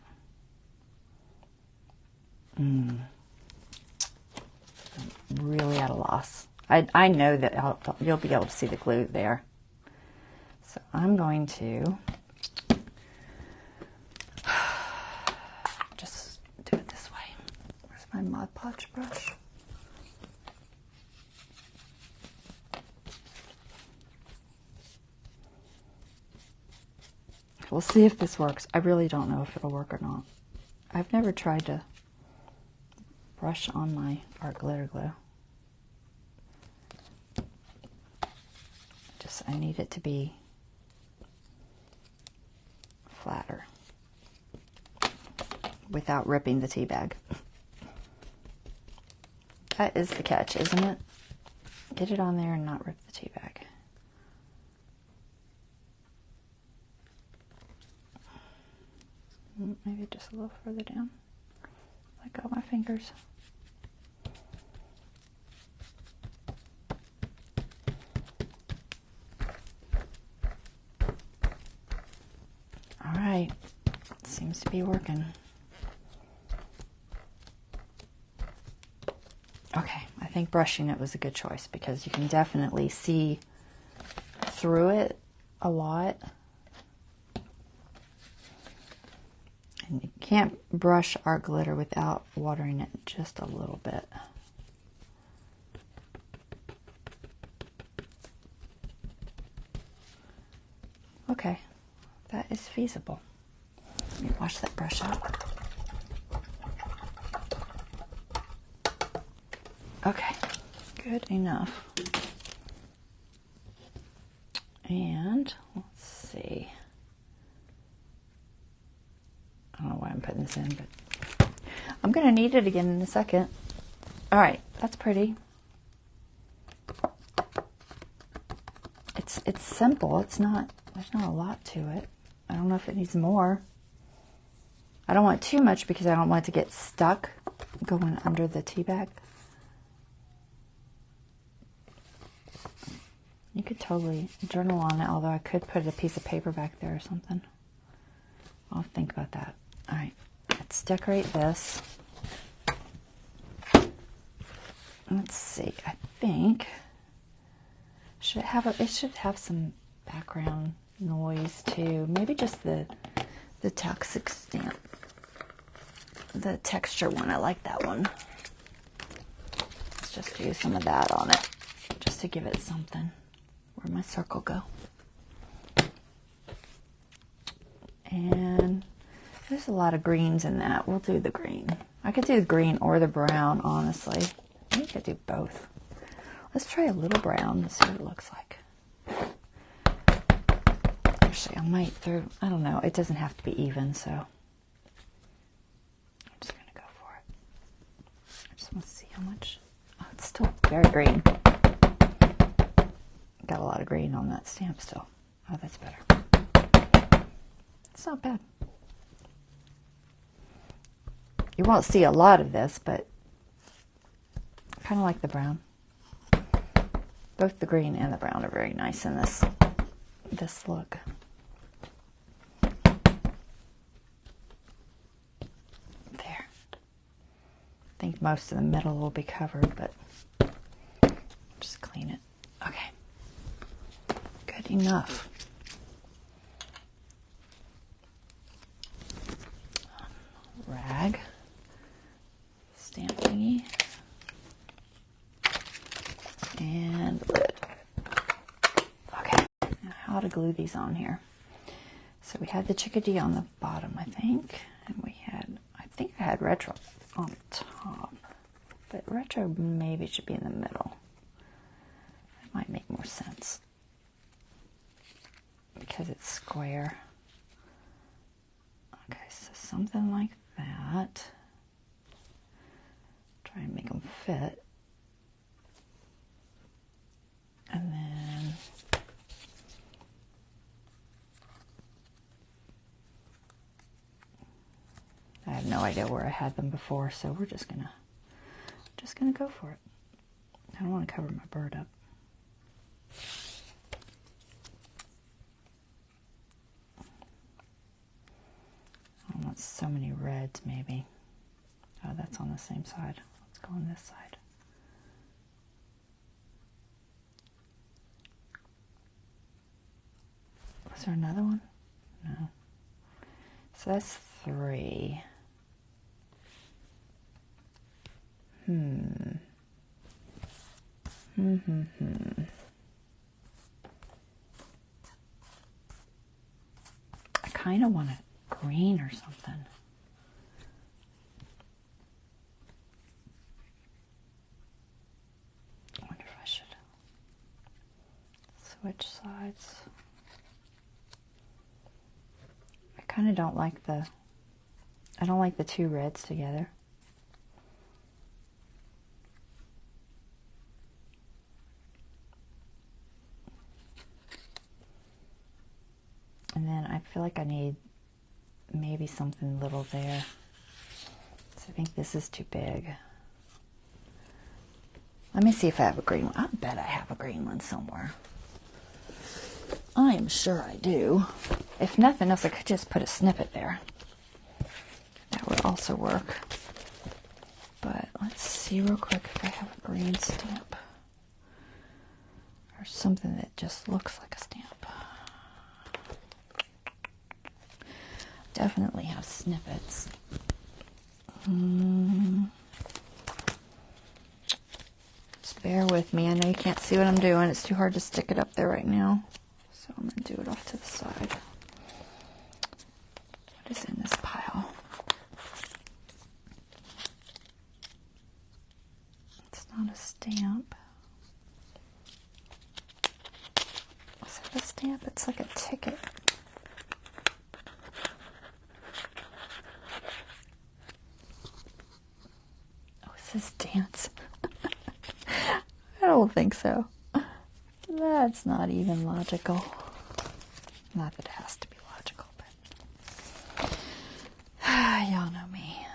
I'm really at a loss. I know that you'll be able to see the glue there. So I'm going to Mod Podge brush. We'll see if this works. I really don't know if it'll work or not. I've never tried to brush on my art glitter glue. I need it to be flatter without ripping the tea bag. That is the catch, isn't it? Get it on there and not rip the tea bag. Maybe just a little further down. Let go of my fingers. All right, seems to be working. Okay, I think brushing it was a good choice because you can definitely see through it a lot. And you can't brush art glitter without watering it just a little bit. Okay, that is feasible. Let me wash that brush out. Okay, good enough. And let's see. I don't know why I'm putting this in, but I'm going to need it again in a second. All right, that's pretty. It's simple. It's not, there's not a lot to it. I don't know if it needs more. I don't want too much because I don't want it to get stuck going under the tea bag. You could totally journal on it, although I could put a piece of paper back there or something. I'll think about that. All right, let's decorate this. Let's see, I think it should have some background noise too. Maybe just the toxic stamp, the texture one. I like that one. Let's just use some of that on it, just to give it something. Where'd my circle go? And there's a lot of greens in that. We'll do the green. I could do the green or the brown, honestly. I think I could do both. Let's try a little brown and see what it looks like. Actually, I might throw, I don't know. It doesn't have to be even, so I'm just going to go for it. I just want to see how much. Oh, it's still very green. Got a lot of green on that stamp still. Oh, that's better. It's not bad. You won't see a lot of this, but I kind of like the brown. Both the green and the brown are very nice in this look. There. I think most of the middle will be covered, but just clean it. Okay. Good enough. Rag. Stamp thingy. And lid. Okay, now how to glue these on here. So we had the chickadee on the bottom, I think, and I think I had retro on the top, but retro maybe should be in the middle. That might make more sense because it's square. Okay, so something like that. Try and make them fit. And then I have no idea where I had them before, so we're just gonna go for it. I don't want to cover my bird up. I don't want so many reds, maybe. Oh, that's on the same side. Let's go on this side. Was there another one? No. So that's 3. I kind of want a green or something. I wonder if I should switch sides. I kind of don't like the, I don't like the two reds together. And then I feel like I need maybe something little there. So I think this is too big. Let me see if I have a green one. I bet I have a green one somewhere. I am sure I do. If nothing else, I could just put a snippet there. That would also work. But let's see real quick if I have a green stamp. Or something that just looks like a stamp. Definitely have snippets. Just bear with me. I know you can't see what I'm doing. It's too hard to stick it up there right now. So I'm going to do it off to the side. What is in this pile? It's not a stamp. Is it a stamp? It's like a ticket. This dance. I don't think so. That's not even logical. Not that it has to be logical, but y'all know me.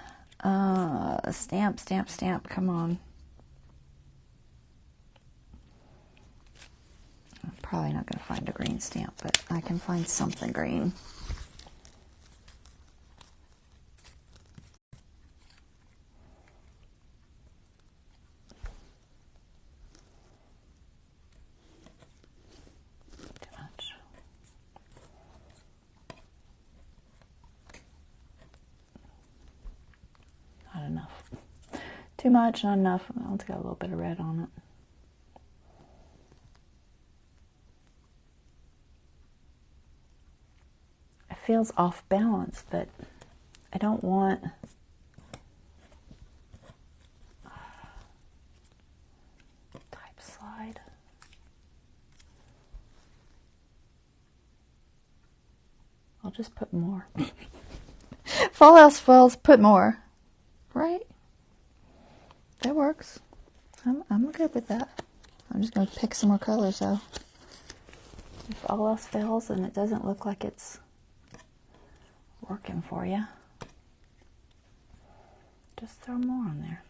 Stamp, stamp, stamp. Come on. I'm probably not going to find a green stamp, but I can find something green. Too much, not enough. Well, it's got a little bit of red on it. It feels off balance, but I don't want type slide. I'll just put more. If all else fails, put more. Right? That works. I'm good with that. I'm just going to pick some more colors though. If all else fails and it doesn't look like it's working for you, just throw more on there.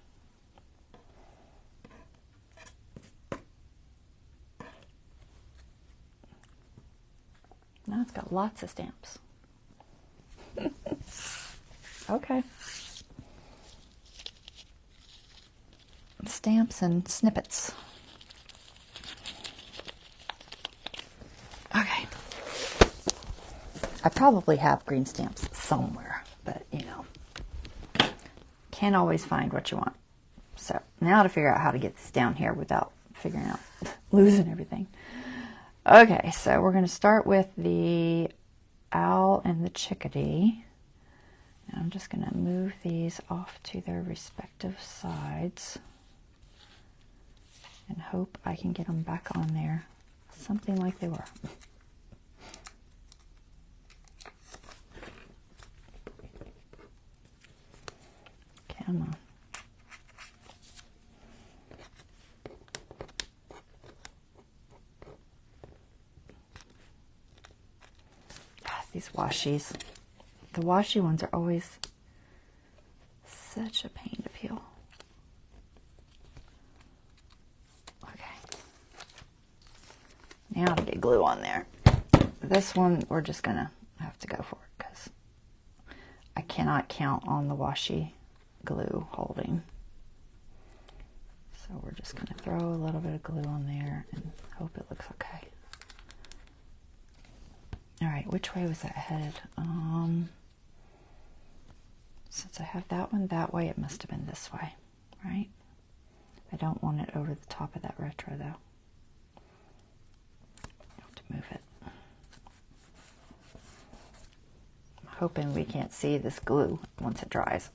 Now it's got lots of stamps. Okay. Stamps and snippets. Okay. I probably have green stamps somewhere, but you know, can't always find what you want. So now to figure out how to get this down here without figuring out losing everything. Okay, so we're going to start with the owl and the chickadee. And I'm just going to move these off to their respective sides and hope I can get them back on there something like they were. Come on. God, these washies. The washi ones are always such a pain to peel. Okay. Now to get glue on there. This one, we're just going to have to go for it because I cannot count on the washi glue holding. So we're just going to throw a little bit of glue on there and hope it looks okay. All right, which way was that headed? Since I have that one that way, it must have been this way, right? I don't want it over the top of that retro though. I have to move it. I'm hoping we can't see this glue once it dries.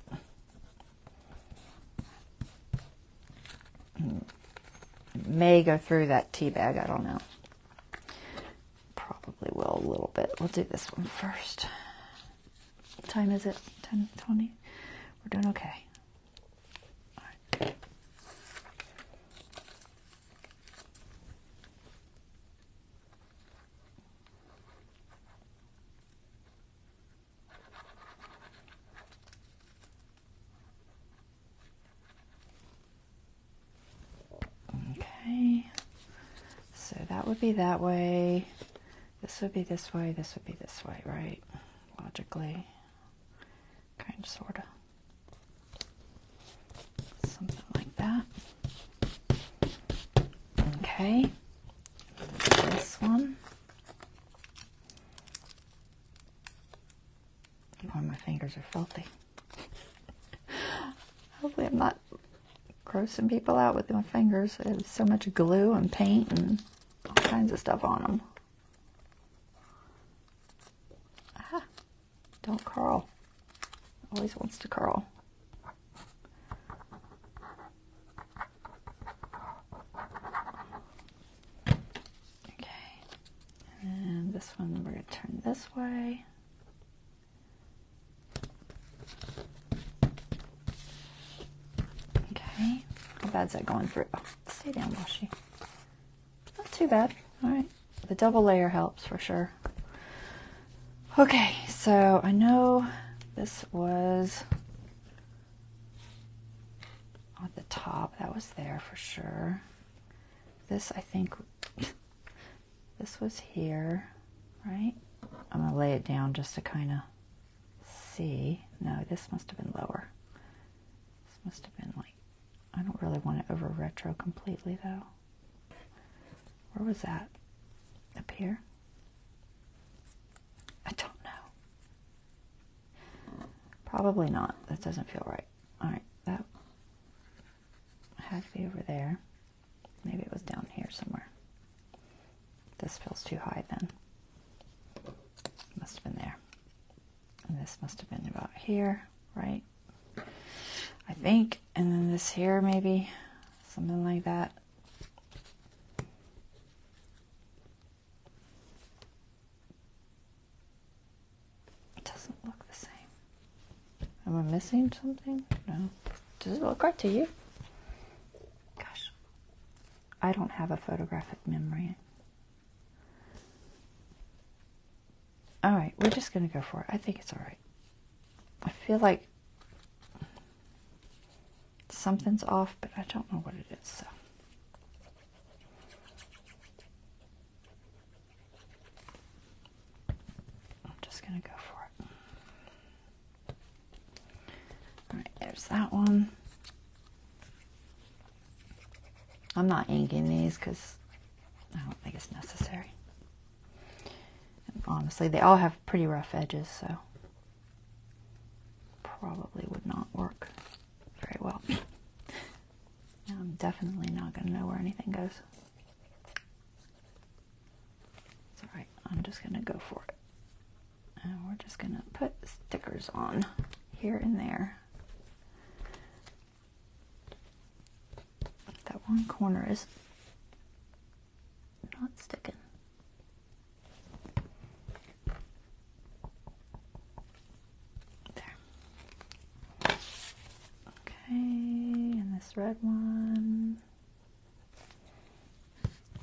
It may go through that tea bag, I don't know. Probably will a little bit. We'll do this one first. What time is it? 10:20? We're doing okay. All right. Okay. So that would be that way. This would be this way. This would be this way, right? Logically. Kind of, sort of. Something like that. Okay. This one. Oh, my fingers are filthy. Hopefully I'm not grossing people out with my fingers. There's so much glue and paint and all kinds of stuff on them. Ah, don't curl. Always wants to curl. Okay. And this one we're going to turn this way. Okay. How bad's that going through? Oh, stay down, Washi. Not too bad. All right. The double layer helps for sure. Okay, so I know this was at the top. That was there for sure. This, I think, this was here, right? I'm going to lay it down just to kind of see. No, this must have been lower. This must have been like, I don't really want it over retro completely though. Where was that? Up here? I don't know. Probably not. That doesn't feel right. Alright, that had to be over there. Maybe it was down here somewhere. This feels too high then. Must have been there. And this must have been about here, right? I think. And then this here maybe. Something like that. It doesn't look the same. Am I missing something? No. Does it look right to you? Gosh. I don't have a photographic memory. Alright, we're just going to go for it. I think it's alright. I feel like something's off, but I don't know what it is, so. I'm just going to go for it. Alright, there's that one. I'm not inking these because I don't think it's necessary. And honestly, they all have pretty rough edges, so probably would not work very well. I'm definitely not going to know where anything goes. It's alright, I'm just going to go for it. And we're just going to put stickers on here and there. That one corner is not sticking. There. Okay, and this red one.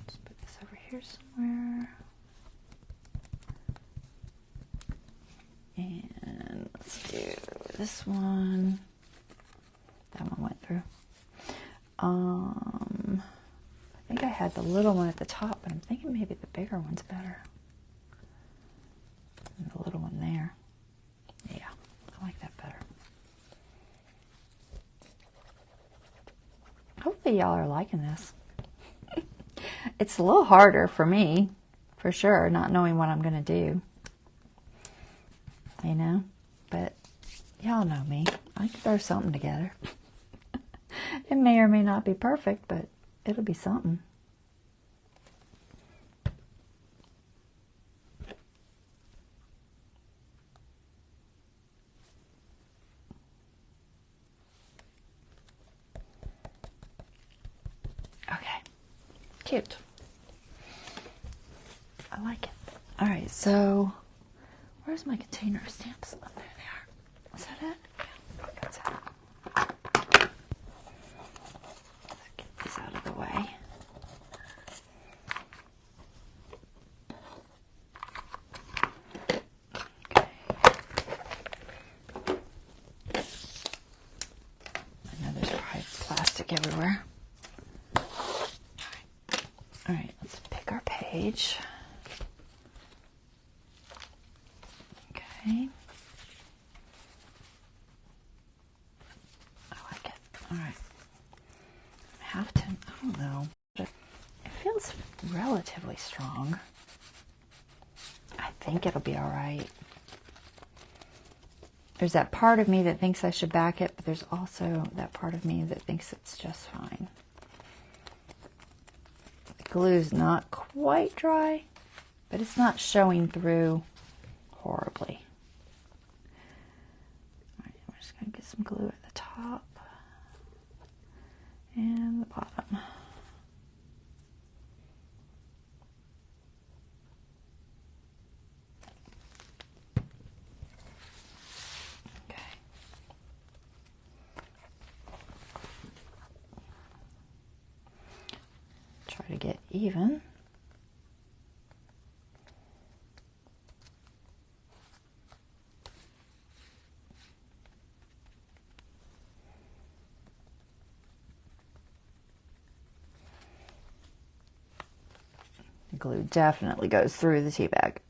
Just put this over here somewhere. And let's do this one. That one went through. I think I had the little one at the top, but I'm thinking maybe the bigger one's better. And the little one there. Yeah, I like that better. Hopefully y'all are liking this. It's a little harder for me, for sure, not knowing what I'm going to do. You know? But y'all know me. I can throw something together. It may or may not be perfect, but it'll be something. Okay, cute. I like it. All right, so where's my container of stamps? Oh, there they are. Is that it? Yeah, that's it. Let's get these out of the way. Okay. I know there's probably plastic everywhere. All right, let's pick our page. Okay. I like it. All right. I have to, I don't know. It feels relatively strong. I think it'll be all right. There's that part of me that thinks I should back it, but there's also that part of me that thinks it's just fine. The glue's not quite dry, but it's not showing through horribly. All right, I'm just going to get some glue at the top and the bottom. Okay. Try to get even. Glue definitely goes through the tea bag.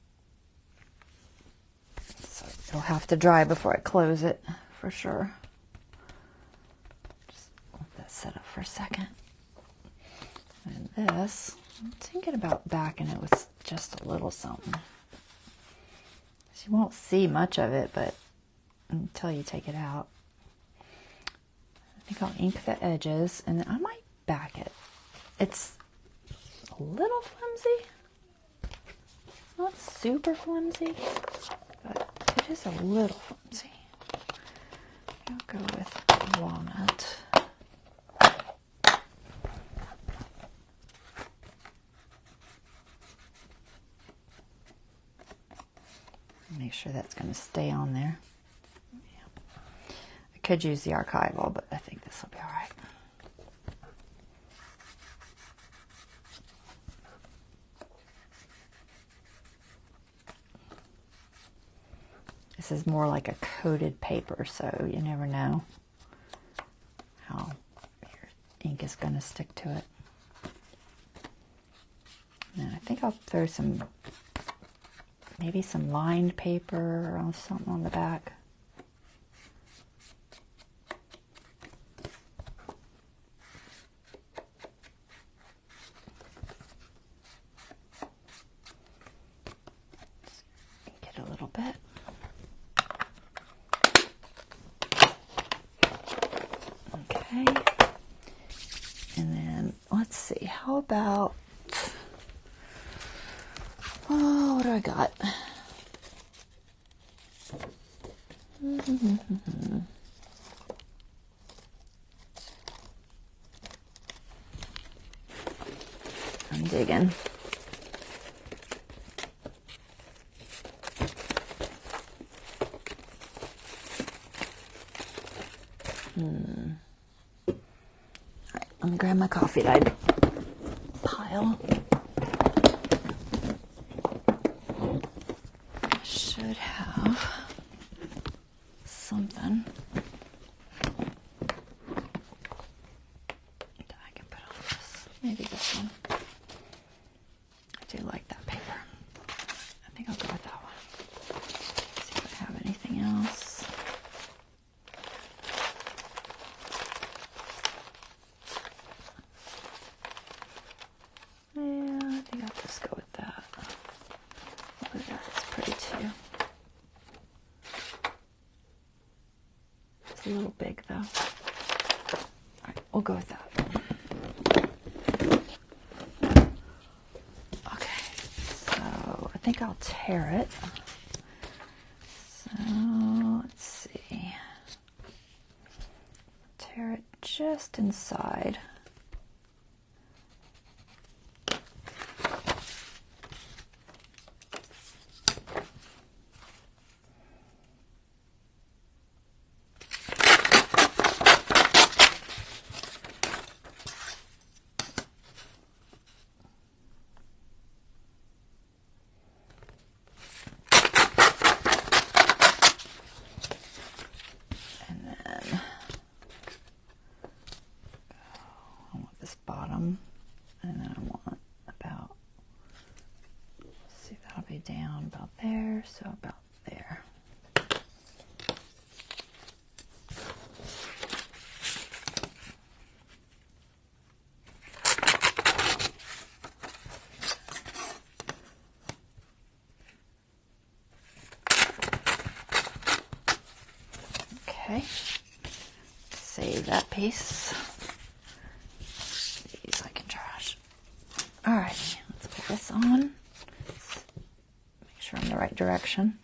So it'll have to dry before I close it for sure. Just let that set up for a second. And this, I'm thinking about backing it with just a little something. So you won't see much of it, but until you take it out. I think I'll ink the edges and then I might back it. It's a little flimsy, not super flimsy, but it is a little flimsy. I'll go with walnut. Make sure that's going to stay on there. Yeah. I could use the archival, but I think this will be all right. This is more like a coated paper, so you never know how your ink is going to stick to it. And I think I'll throw some, maybe some lined paper or something on the back. Just get a little bit. Okay, and then let's see, how about, oh, what do I got? I'm digging. I'm gonna grab my coffee dyed pile. I should have something that I can put on this. Maybe this one. I do like that paper. I think I'll go with that one. See if I have anything else. A little big though. All right. we'll go with that. Okay, so I think I'll tear it. So let's see. Tear it just inside. Bottom, and then I want about, let's see, that'll be down about there, so about there. Okay, save that piece. Alright, let's put this on. Make sure I'm in the right direction.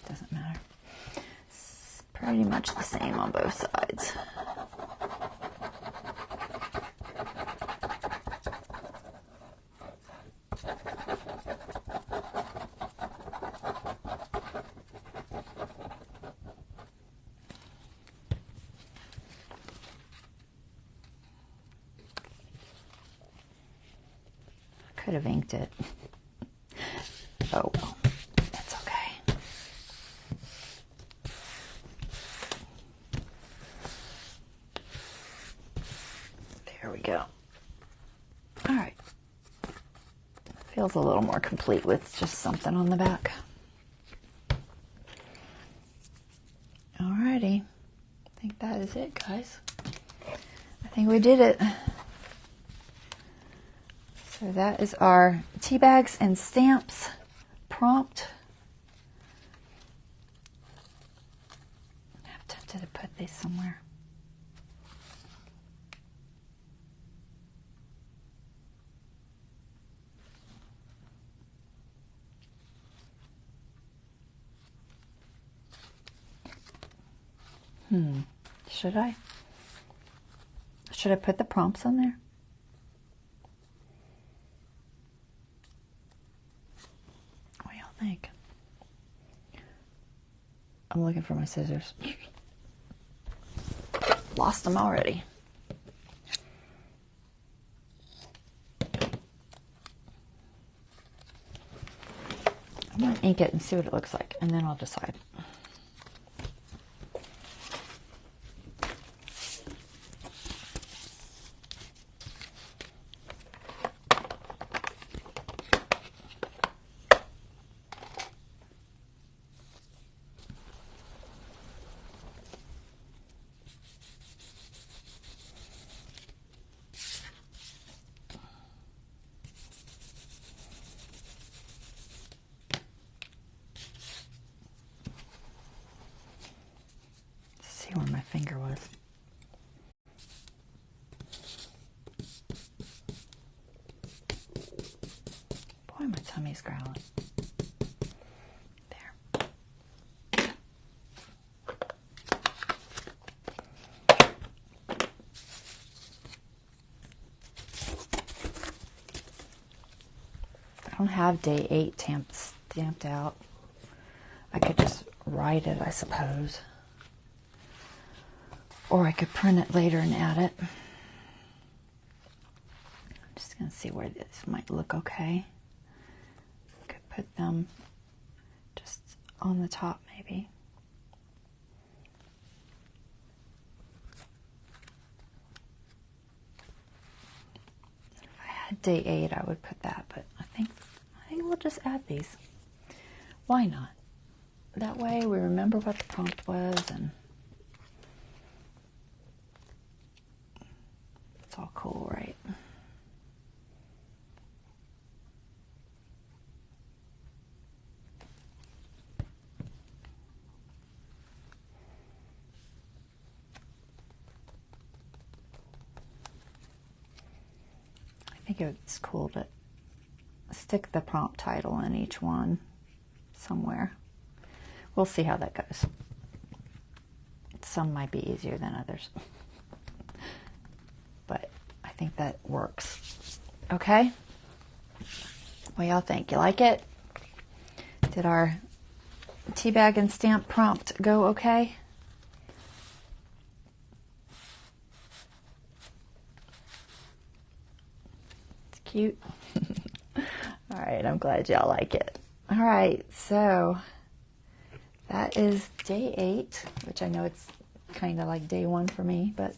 Doesn't matter. It's pretty much the same on both sides. Could have inked it. Oh well, that's okay. There we go. All right. Feels a little more complete with just something on the back. Alrighty. I think that is it, guys. I think we did it. So that is our tea bags and stamps prompt. I'm tempted to put these somewhere. Should I? Should I put the prompts on there? Think. I'm looking for my scissors. Lost them already. I'm going to ink it and see what it looks like, and then I'll decide. Where my finger was. Boy, my tummy's growling. There. I don't have day 8 stamped out. I could just write it, I suppose. Or I could print it later and add it. I'm just going to see where this might look okay. I could put them just on the top maybe. If I had day 8, I would put that, but I think we'll just add these. Why not? That way we remember what the prompt was, and it's all cool, right? think it's cool to stick the prompt title in each one somewhere. We'll see how that goes. Some might be easier than others, but I think that works. Okay? What y'all think? You like it? Did our tea bag and stamp prompt go okay? It's cute. All right, I'm glad y'all like it. All right, so that is day 8, which I know it's kind of like day 1 for me, but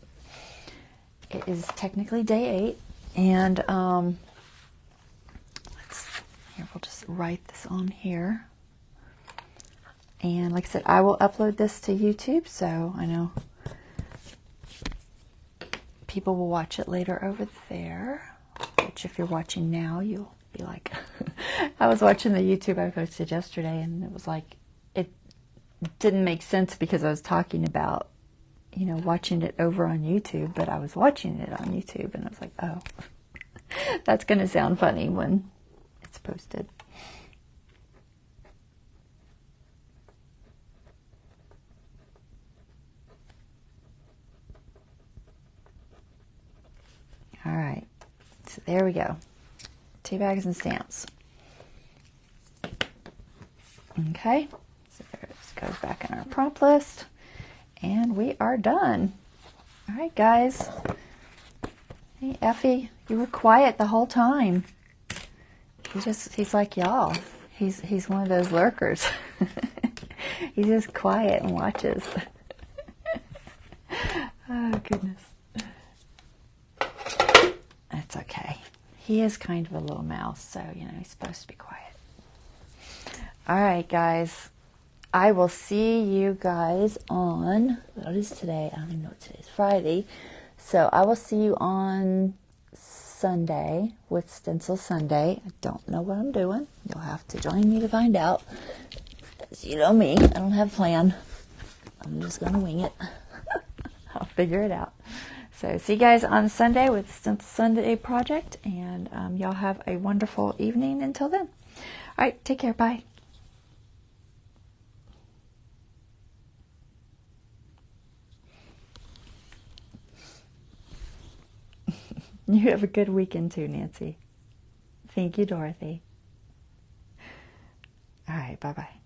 it is technically day 8. And we'll just write this on here. And like I said, I will upload this to YouTube, so I know people will watch it later over there, which if you're watching now, you'll be like, I was watching the YouTube I posted yesterday, and it was like, it didn't make sense because I was talking about, you know, watching it over on YouTube, but I was watching it on YouTube, and I was like, oh, that's going to sound funny when it's posted. All right, so there we go. Tea bags and stamps. Okay, so this goes back in our prompt list, and we are done. All right, guys. Hey, Effie, you were quiet the whole time. He's like y'all. He's one of those lurkers. He's just quiet and watches. Oh, goodness. That's okay. He is kind of a little mouse, so, you know, he's supposed to be quiet. All right, guys. I will see you guys on, what is today? I don't even know what today is. Friday. So I will see you on Sunday with Stencil Sunday. I don't know what I'm doing. You'll have to join me to find out. As you know me, I don't have a plan. I'm just going to wing it. I'll figure it out. So see you guys on Sunday with Stencil Sunday project, and y'all have a wonderful evening until then. All right, take care. Bye. You have a good weekend too, Nancy. Thank you, Dorothy. All right, bye-bye.